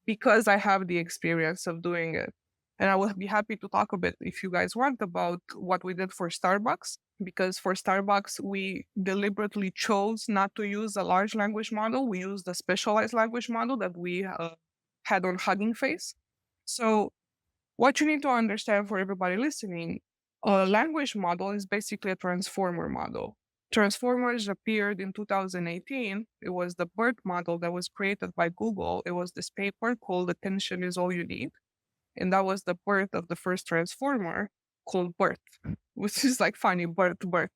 because I have the experience of doing it. And I will be happy to talk a bit, if you guys want, about what we did for Starbucks, because for Starbucks, we deliberately chose not to use a large language model. We used a specialized language model that we had on Hugging Face. So what you need to understand, for everybody listening, a language model is basically a transformer model. Transformers appeared in 2018. It was the BERT model that was created by Google. It was this paper called Attention is All You Need. And that was the birth of the first transformer called BERT, which is like funny, BERT.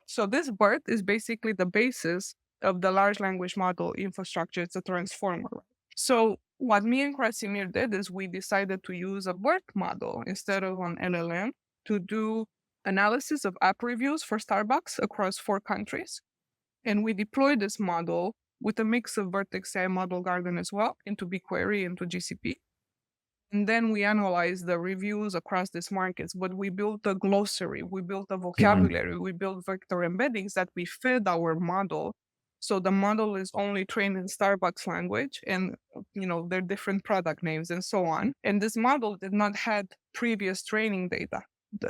So this BERT is basically the basis of the large language model infrastructure. It's a transformer. So what me and Krasimir did is we decided to use a BERT model instead of an LLM to do analysis of app reviews for Starbucks across 4 countries. And we deployed this model with a mix of Vertex AI Model Garden as well into BigQuery, into GCP. And then we analyzed the reviews across these markets, but we built a glossary, we built a vocabulary, we built vector embeddings that we fed our model. So the model is only trained in Starbucks language and, their different product names and so on. And this model did not have previous training data.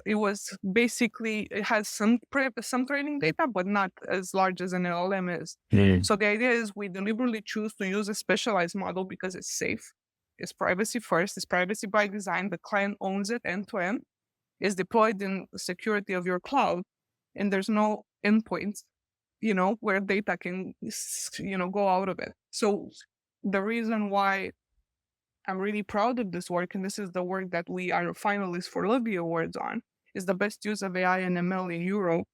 It was basically, it has some training data, but not as large as an LLM is. So the idea is we deliberately choose to use a specialized model because it's safe. It's privacy first. It's privacy by design. The client owns it end to end. is deployed in the security of your cloud, and there's no endpoints, where data can, go out of it. So the reason why I'm really proud of this work, and this is the work that we are finalists for Libby Awards on, is the best use of AI and ML in Europe.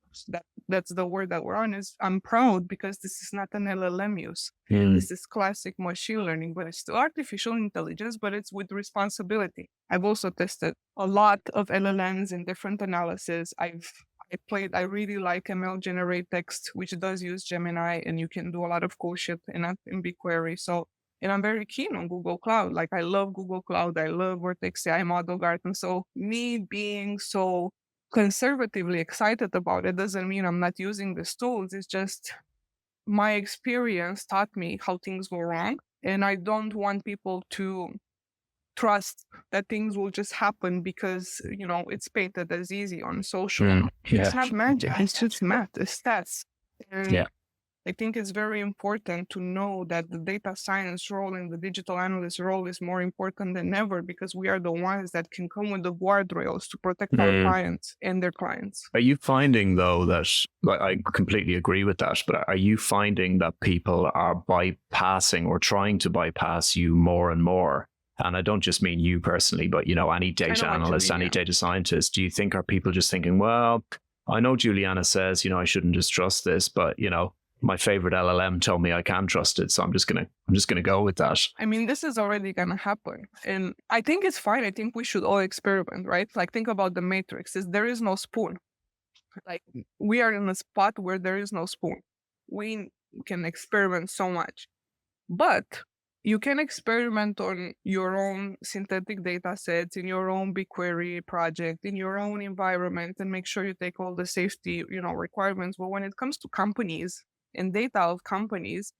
That's the word that we're on. Is I'm proud because this is not an LLM use. This is classic machine learning, but it's still artificial intelligence, but it's with responsibility. I've also tested a lot of LLMs in different analysis. I really like ML generate text, which does use Gemini, and you can do a lot of cool shit in BigQuery. And I'm very keen on Google Cloud. Like, I love Google Cloud. I love Vertex AI Model Garden. So me being so conservatively excited about it doesn't mean I'm not using these tools. It's just my experience taught me how things go wrong. And I don't want people to trust that things will just happen because, it's painted as easy on social. It's not magic. It's just math. It's stats. And I think it's very important to know that the data science role and the digital analyst role is more important than ever, because we are the ones that can come with the guardrails to protect our clients and their clients. Are you finding, though, that, I completely agree with that, but are you finding that people are bypassing or trying to bypass you more and more? And I don't just mean you personally, but, any data analyst, any data scientist. Do you think, are people just thinking, well, I know Juliana says, I shouldn't just trust this, but, my favorite LLM told me I can trust it, so I'm just gonna go with that. I mean, this is already gonna happen, and I think it's fine. I think we should all experiment, right? Like, think about the Matrix. There is no spoon. Like, we are in a spot where there is no spoon. We can experiment so much, but you can experiment on your own synthetic data sets, in your own BigQuery project, in your own environment, and make sure you take all the safety, requirements. But when it comes to companies and data of companies,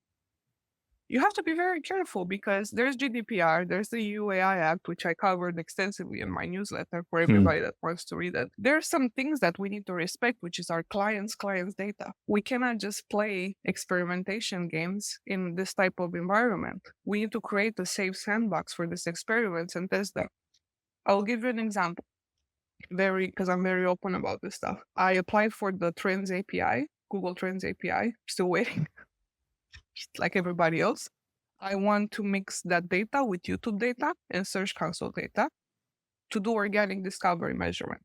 you have to be very careful, because there's GDPR, there's the EU AI Act, which I covered extensively in my newsletter for everybody that wants to read it. There are some things that we need to respect, which is our clients' data. We cannot just play experimentation games in this type of environment. We need to create a safe sandbox for these experiments and test them. I'll give you an example, because I'm very open about this stuff. I applied for the Trends API, Google Trends API, still waiting. Like everybody else, I want to mix that data with YouTube data and Search Console data to do organic discovery measurement.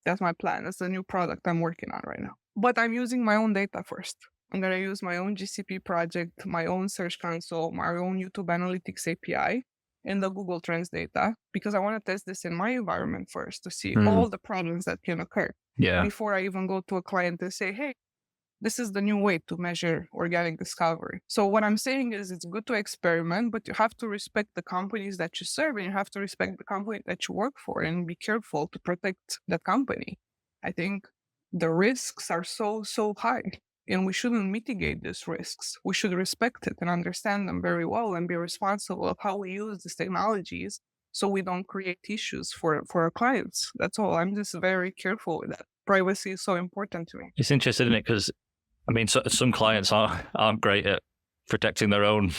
That's my plan. That's the new product I'm working on right now. But I'm using my own data first. I'm going to use my own GCP project, my own Search Console, my own YouTube Analytics API, and the Google Trends data, because I want to test this in my environment first to see all the problems that can occur before I even go to a client and say, hey, this is the new way to measure organic discovery. So what I'm saying is, it's good to experiment, but you have to respect the companies that you serve, and you have to respect the company that you work for, and be careful to protect that company. I think the risks are so high, and we shouldn't mitigate these risks. We should respect it and understand them very well, and be responsible of how we use these technologies, so we don't create issues for our clients. That's all. I'm just very careful with that. Privacy is so important to me. It's interesting, isn't it? Because some clients aren't great at protecting their own.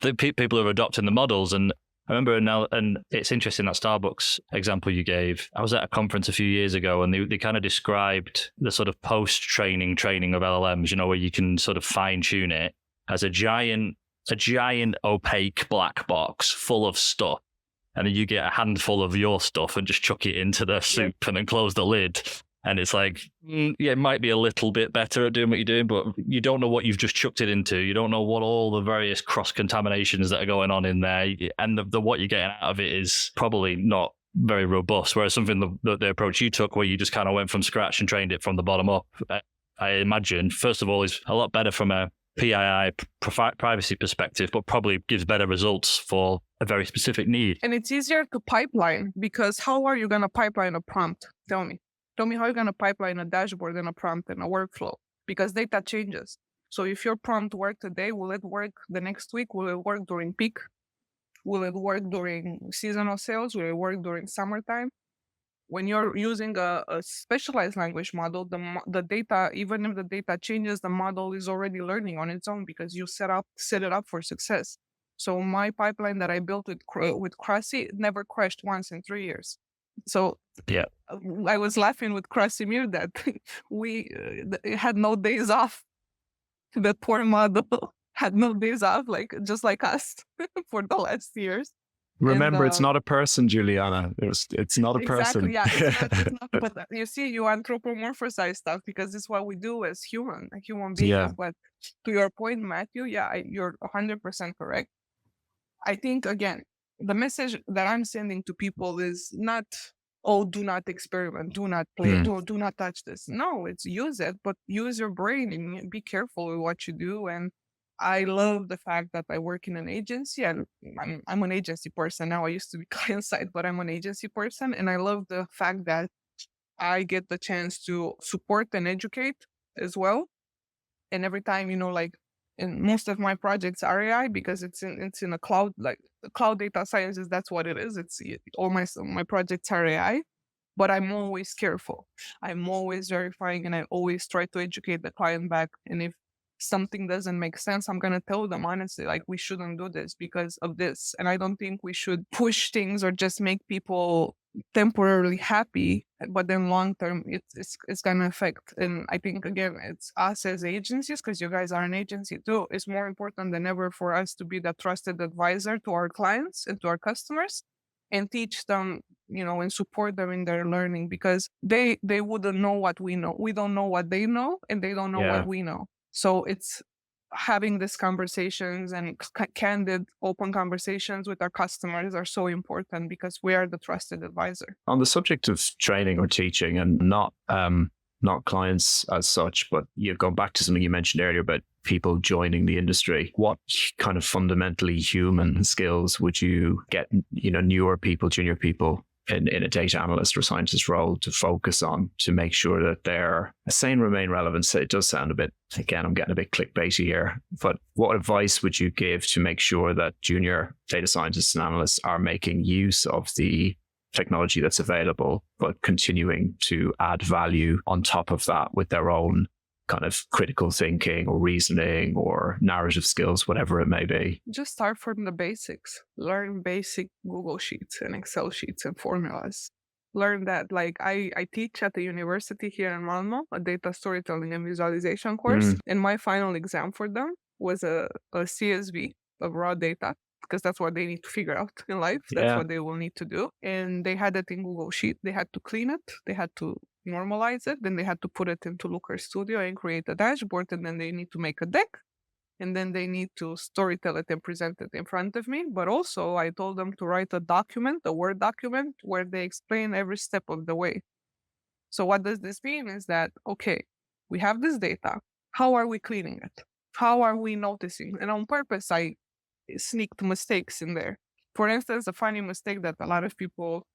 The people who are adopting the models, and I remember now, and it's interesting, that Starbucks example you gave. I was at a conference a few years ago, and they kind of described the sort of post-training of LLMs, where you can sort of fine-tune it as a giant opaque black box full of stuff. And then you get a handful of your stuff and just chuck it into the soup and then close the lid. And it's like, it might be a little bit better at doing what you're doing, but you don't know what you've just chucked it into. You don't know what all the various cross-contaminations that are going on in there. And the what you're getting out of it is probably not very robust. Whereas something the approach you took, where you just kind of went from scratch and trained it from the bottom up, I imagine, first of all, is a lot better from a PII privacy perspective, but probably gives better results for a very specific need. And it's easier to pipeline, because how are you going to pipeline a prompt? Tell me how you're going to pipeline a dashboard and a prompt and a workflow, because data changes. So if your prompt worked today, will it work the next week? Will it work during peak? Will it work during seasonal sales? Will it work during summertime? When you're using a specialized language model, the data, even if the data changes, the model is already learning on its own, because you set it up for success. So my pipeline that I built with Cressy never crashed once in 3 years. So Yeah. I was laughing with Krasimir that we had no days off. The poor model had no days off, like just like us for the last years. Remember, it's not a person, Juliana. It's not a Exactly. person. Yeah, it's not. But you see, you anthropomorphize stuff because it's what we do as human beings. Yeah. But to your point, Matthew, yeah, you're 100% correct. I think again, the message that I'm sending to people is not, oh, do not experiment, do not play, do not touch this. No, it's use it, but use your brain and be careful with what you do. And I love the fact that I work in an agency, and I'm an agency person now. I used to be client side, but I'm an agency person, and I love the fact that I get the chance to support and educate as well. And every time, like in most of my projects are AI because it's in a cloud, like cloud data sciences. That's what it is. It's all my projects are AI, but I'm always careful. I'm always verifying, and I always try to educate the client back. And if something doesn't make sense, I'm gonna tell them honestly, like, we shouldn't do this because of this. And I don't think we should push things or just make people temporarily happy, but then long term it's gonna affect. And I think again, it's us as agencies, because you guys are an agency too. It's more important than ever for us to be the trusted advisor to our clients and to our customers, and teach them, and support them in their learning, because they wouldn't know what we know. We don't know what they know, and they don't know what we know. So it's having these conversations and candid, open conversations with our customers are so important because we are the trusted advisor. On the subject of training or teaching, and not clients as such, but you've gone back to something you mentioned earlier about people joining the industry. What kind of fundamentally human skills would you get, newer people, junior people in a data analyst or scientist role to focus on to make sure that they're sane, remain relevant? So it does sound a bit, again, I'm getting a bit clickbaity here, but what advice would you give to make sure that junior data scientists and analysts are making use of the technology that's available, but continuing to add value on top of that with their own kind of critical thinking or reasoning or narrative skills, whatever it may be? Just start from the basics. Learn basic Google Sheets and Excel sheets and formulas. Learn that. Like I teach at the university here in Malmo, a data storytelling and visualization course. And my final exam for them was a CSV of raw data, because that's what they need to figure out in life. That's what they will need to do. And they had it in Google Sheet. They had to clean it. They had to normalize it. Then they had to put it into Looker Studio and create a dashboard. And then they need to make a deck. And then they need to storytell it and present it in front of me. But also I told them to write a document, a Word document, where they explain every step of the way. So what does this mean is that, okay, we have this data. How are we cleaning it? How are we noticing? And on purpose, I sneaked mistakes in there. For instance, a funny mistake that a lot of people,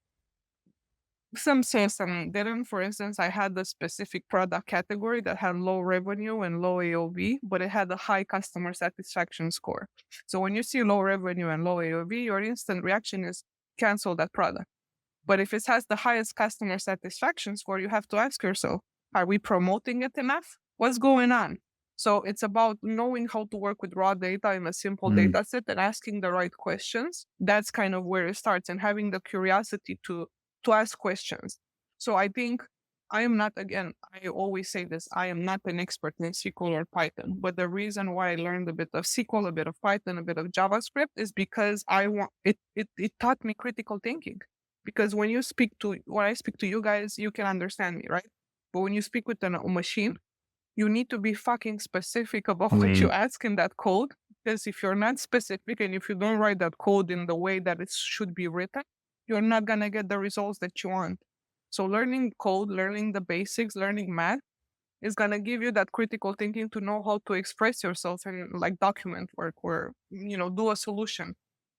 some say, some didn't. For instance, I had a specific product category that had low revenue and low AOV, but it had a high customer satisfaction score. So when you see low revenue and low AOV, your instant reaction is cancel that product. But if it has the highest customer satisfaction score, you have to ask yourself, are we promoting it enough? What's going on? So it's about knowing how to work with raw data in a simple data set and asking the right questions. That's kind of where it starts, and having the curiosity to ask questions. So I think I am not, again, I always say this, I am not an expert in SQL or Python, but the reason why I learned a bit of SQL, a bit of Python, a bit of JavaScript is because it taught me critical thinking. Because when I speak to you guys, you can understand me, right? But when you speak with a machine, you need to be fucking specific about what you ask in that code. Because if you're not specific and if you don't write that code in the way that it should be written, you're not going to get the results that you want. So learning code, learning the basics, learning math is going to give you that critical thinking to know how to express yourself and like document work or, do a solution.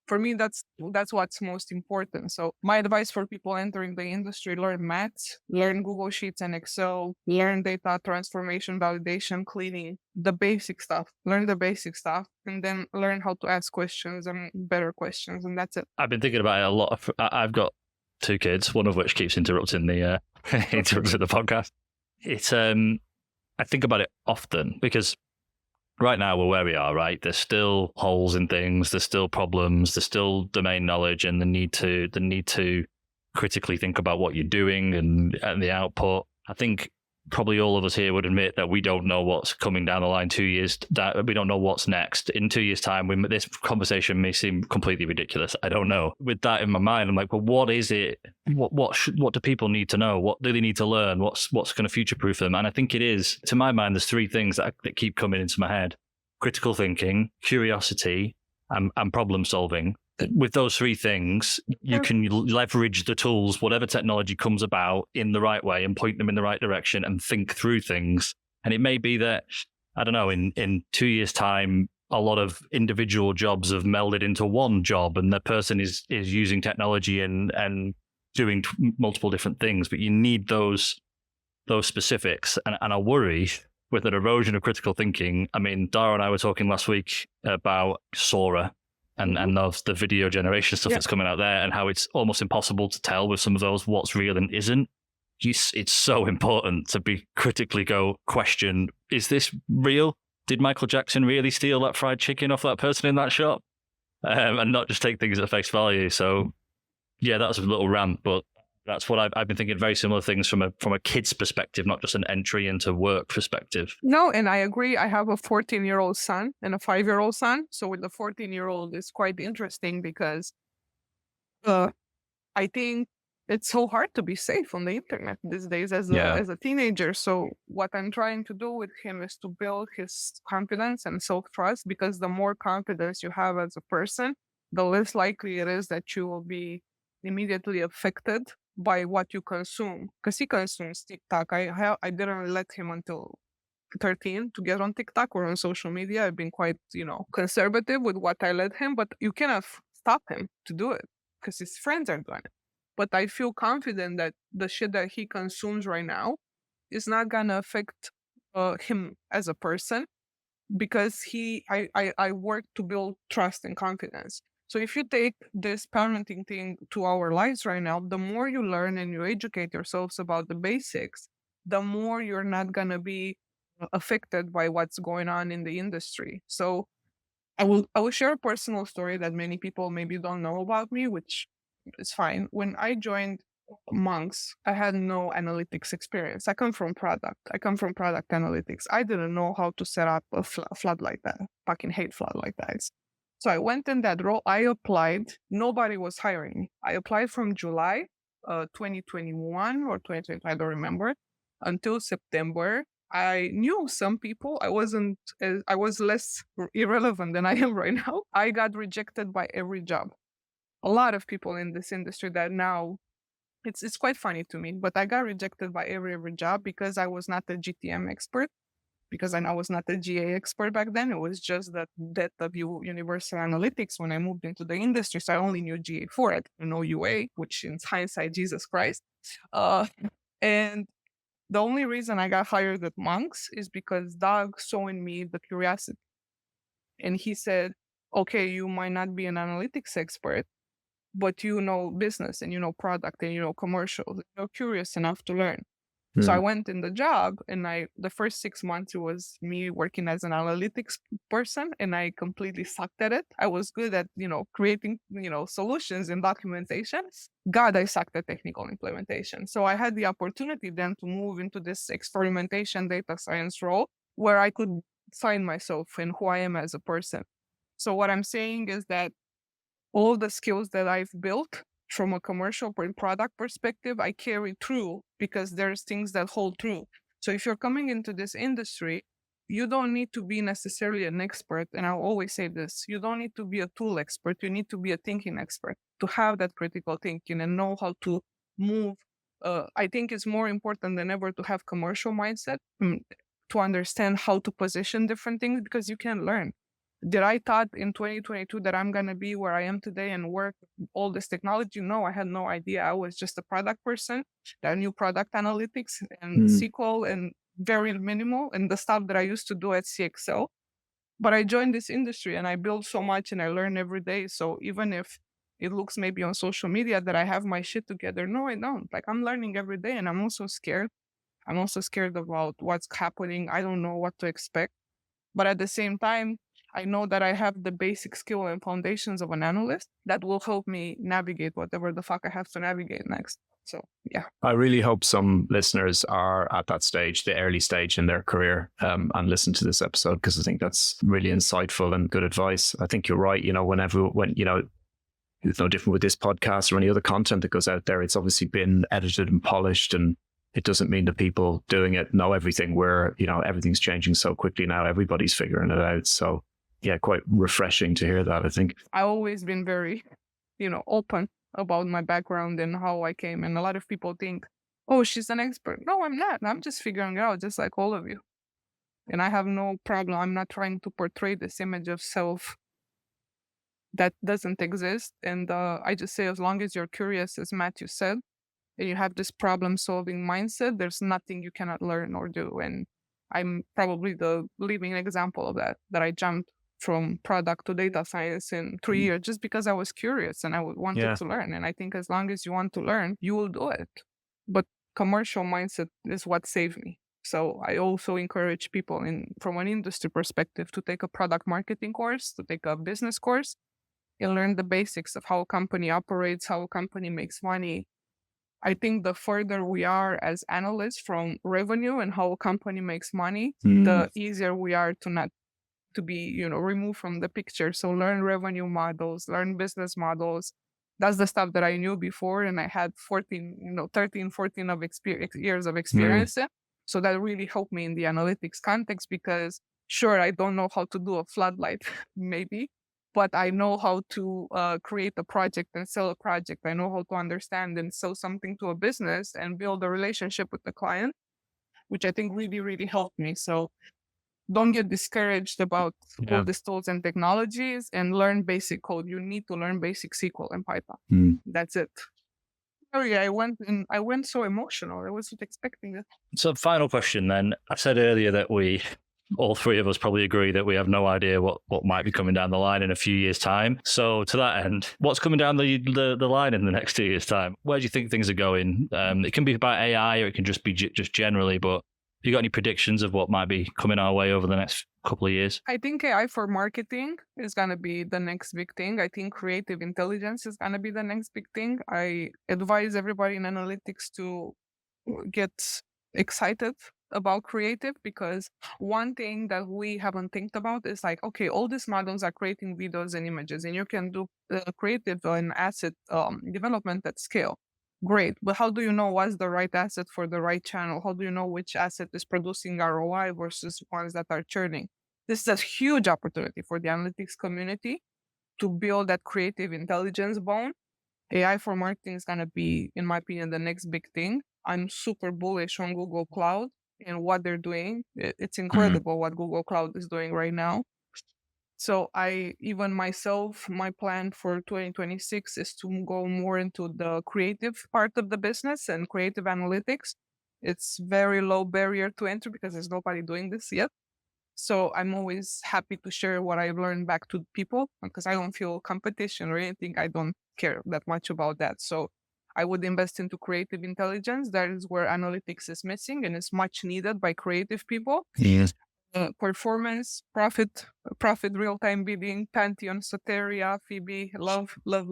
For me, that's what's most important. So my advice for people entering the industry: learn maths, learn Google Sheets and Excel, learn data transformation, validation, cleaning, the basic stuff. Learn the basic stuff, and then learn how to ask questions and better questions, and that's it. I've been thinking about it a lot. I've got 2 kids, one of which keeps interrupting the podcast. It's I think about it often because right now we're where we are, right? There's still holes in things, there's still problems, there's still domain knowledge and the need to critically think about what you're doing and the output. I think probably all of us here would admit that we don't know what's coming down the line 2 years. We don't know what's next. In 2 years' time, this conversation may seem completely ridiculous. I don't know. With that in my mind, I'm like, well, what is it? What do people need to know? What do they need to learn? What's going to future-proof them? And I think it is, to my mind, there's three things that keep coming into my head: critical thinking, curiosity, and problem solving. With those three things, you can leverage the tools, whatever technology comes about, in the right way and point them in the right direction and think through things. And it may be that, I don't know, in 2 years' time, a lot of individual jobs have melded into one job and the person is using technology and doing multiple different things. But you need those specifics. And I worry with an erosion of critical thinking. I mean, Dara and I were talking last week about Sora and the video generation stuff that's coming out there, and how it's almost impossible to tell with some of those what's real and isn't. It's so important to be critically question, is this real? Did Michael Jackson really steal that fried chicken off that person in that shop? And not just take things at face value. So yeah, that's a little rant, but that's what I've been thinking. Very similar things from a kid's perspective, not just an entry into work perspective. No, and I agree. I have a 14-year-old son and a 5-year-old son. So with the 14-year-old, it's quite interesting because I think it's so hard to be safe on the internet these days as a teenager. So what I'm trying to do with him is to build his confidence and self-trust, because the more confidence you have as a person, the less likely it is that you will be immediately affected by what you consume. Because he consumes TikTok. I didn't let him until 13 to get on TikTok or on social media. I've been quite, conservative with what I let him, but you cannot stop him to do it because his friends are doing it. But I feel confident that the shit that he consumes right now is not gonna affect him as a person, because I work to build trust and confidence. So if you take this parenting thing to our lives right now, the more you learn and you educate yourselves about the basics, the more you're not gonna be affected by what's going on in the industry. So I will share a personal story that many people maybe don't know about me, which is fine. When I joined Monks, I had no analytics experience. I come from product analytics. I didn't know how to set up a flood like that. Fucking hate flood like that. So I went in that role. I applied. Nobody was hiring me. I applied from July 2021 or 2020, I don't remember, until September. I knew some people. I was less irrelevant than I am right now. I got rejected by every job. A lot of people in this industry that now, it's quite funny to me, but I got rejected by every job because I was not a GTM expert, because I was not a GA expert back then. It was just that depth of universal analytics when I moved into the industry. So I only knew GA4, I didn't know UA, which in hindsight, Jesus Christ. And the only reason I got hired at Monks is because Doug saw in me the curiosity. And he said, okay, you might not be an analytics expert, but you know business and you know product and you know commercial. You're curious enough to learn. So I went in the job, and the first 6 months, it was me working as an analytics person, and I completely sucked at it. I was good at, creating, solutions and documentation. God, I sucked at technical implementation. So I had the opportunity then to move into this experimentation data science role where I could find myself and who I am as a person. So what I'm saying is that all the skills that I've built from a commercial product perspective, I carry through, because there's things that hold true. So if you're coming into this industry, you don't need to be necessarily an expert. And I'll always say this, you don't need to be a tool expert. You need to be a thinking expert to have that critical thinking and know how to move. I think it's more important than ever to have commercial mindset, to understand how to position different things, because you can learn. Did I thought in 2022 that I'm going to be where I am today and work all this technology? No, I had no idea. I was just a product person that knew product analytics and SQL and very minimal and the stuff that I used to do at CXL. But I joined this industry and I built so much and I learn every day. So even if it looks maybe on social media that I have my shit together, no, I don't. Like, I'm learning every day, and I'm also scared. I'm also scared about what's happening. I don't know what to expect. But at the same time, I know that I have the basic skill and foundations of an analyst that will help me navigate whatever the fuck I have to navigate next. So, yeah. I really hope some listeners are at that stage, the early stage in their career, and listen to this episode, because I think that's really insightful and good advice. I think you're right. When it's no different with this podcast or any other content that goes out there. It's obviously been edited and polished, and it doesn't mean that people doing it know everything, where, everything's changing so quickly now. Everybody's figuring it out. So yeah, quite refreshing to hear that, I think. I've always been very, open about my background and how I came. And a lot of people think, oh, she's an expert. No, I'm not. I'm just figuring it out, just like all of you. And I have no problem. I'm not trying to portray this image of self that doesn't exist. And I just say, as long as you're curious, as Matthew said, and you have this problem-solving mindset, there's nothing you cannot learn or do. And I'm probably the living example of that I jumped from product to data science in 3 years just because I was curious and I wanted to learn. And I think as long as you want to learn, you will do it. But commercial mindset is what saved me. So I also encourage people from an industry perspective to take a product marketing course, to take a business course, and learn the basics of how a company operates, how a company makes money. I think the further we are as analysts from revenue and how a company makes money, the easier we are to be, removed from the picture. So learn revenue models, learn business models. That's the stuff that I knew before, and I had 13, 14 of years of experience. So that really helped me in the analytics context, because sure, I don't know how to do a floodlight, maybe, but I know how to create a project and sell a project. I know how to understand and sell something to a business and build a relationship with the client, which I think really, really helped me. So don't get discouraged about all these tools and technologies, and learn basic code. You need to learn basic SQL and Python. That's it. Sorry, I went so emotional. I wasn't expecting it. So final question then. I said earlier that all three of us probably agree that we have no idea what might be coming down the line in a few years' time. So to that end, what's coming down the line in the next 2 years' time? Where do you think things are going? It can be about AI, or it can just be just generally, but have you got any predictions of what might be coming our way over the next couple of years? I think AI for marketing is going to be the next big thing. I think creative intelligence is going to be the next big thing. I advise everybody in analytics to get excited about creative, because one thing that we haven't think about is like, okay, all these models are creating videos and images, and you can do creative and asset development at scale. Great, but how do you know what's the right asset for the right channel? How do you know which asset is producing ROI versus ones that are churning? This is a huge opportunity for the analytics community to build that creative intelligence bone. AI for marketing is going to be, in my opinion, the next big thing. I'm super bullish on Google Cloud and what they're doing. It's incredible what Google Cloud is doing right now. So my plan for 2026 is to go more into the creative part of the business and creative analytics. It's very low barrier to enter because there's nobody doing this yet. So I'm always happy to share what I've learned back to people, because I don't feel competition or anything. I don't care that much about that. So I would invest into creative intelligence. That is where analytics is missing, and it's much needed by creative people. Yes. Performance, profit, real-time bidding, Pantheon, Soteria, Phoebe, love with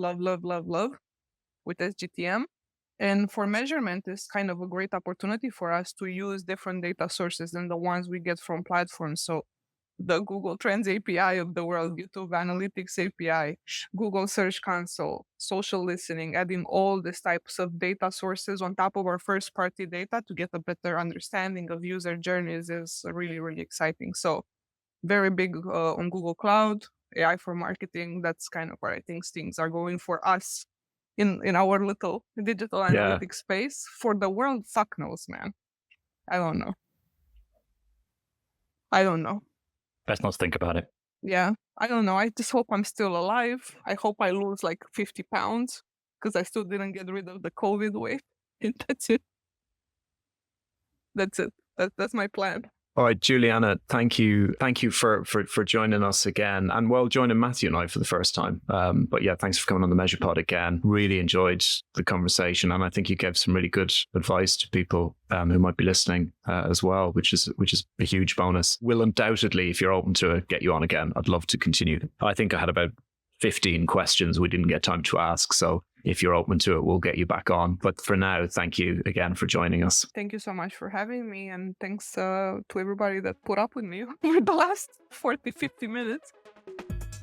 SGTM. And for measurement, is kind of a great opportunity for us to use different data sources than the ones we get from platforms. So the Google Trends API of the world, YouTube Analytics API, Google Search Console, social listening, adding all these types of data sources on top of our first-party data to get a better understanding of user journeys is really, really exciting. So very big on Google Cloud, AI for marketing. That's kind of where I think things are going for us in our little digital analytics space. For the world, fuck knows, man. I don't know. Best not to think about it. Yeah, I don't know. I just hope I'm still alive. I hope I lose like 50 pounds, because I still didn't get rid of the COVID weight. And that's it. That's my plan. All right, Juliana, thank you for joining us again, and well, joining Matthew and I for the first time. But yeah, thanks for coming on the Measure Pod again. Really enjoyed the conversation, and I think you gave some really good advice to people who might be listening as well, which is a huge bonus. We'll undoubtedly, if you're open to it, get you on again. I'd love to continue. I think I had about 15 questions we didn't get time to ask, so if you're open to it, we'll get you back on. But for now, thank you again for joining us. Thank you so much for having me. And thanks to everybody that put up with me for the last 40, 50 minutes.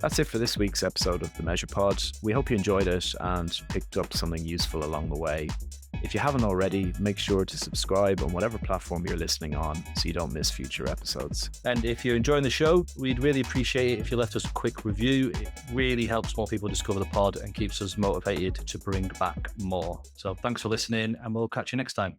That's it for this week's episode of the Measure Pod. We hope you enjoyed it and picked up something useful along the way. If you haven't already, make sure to subscribe on whatever platform you're listening on so you don't miss future episodes. And if you're enjoying the show, we'd really appreciate it if you left us a quick review. It really helps more people discover the pod and keeps us motivated to bring back more. So thanks for listening, and we'll catch you next time.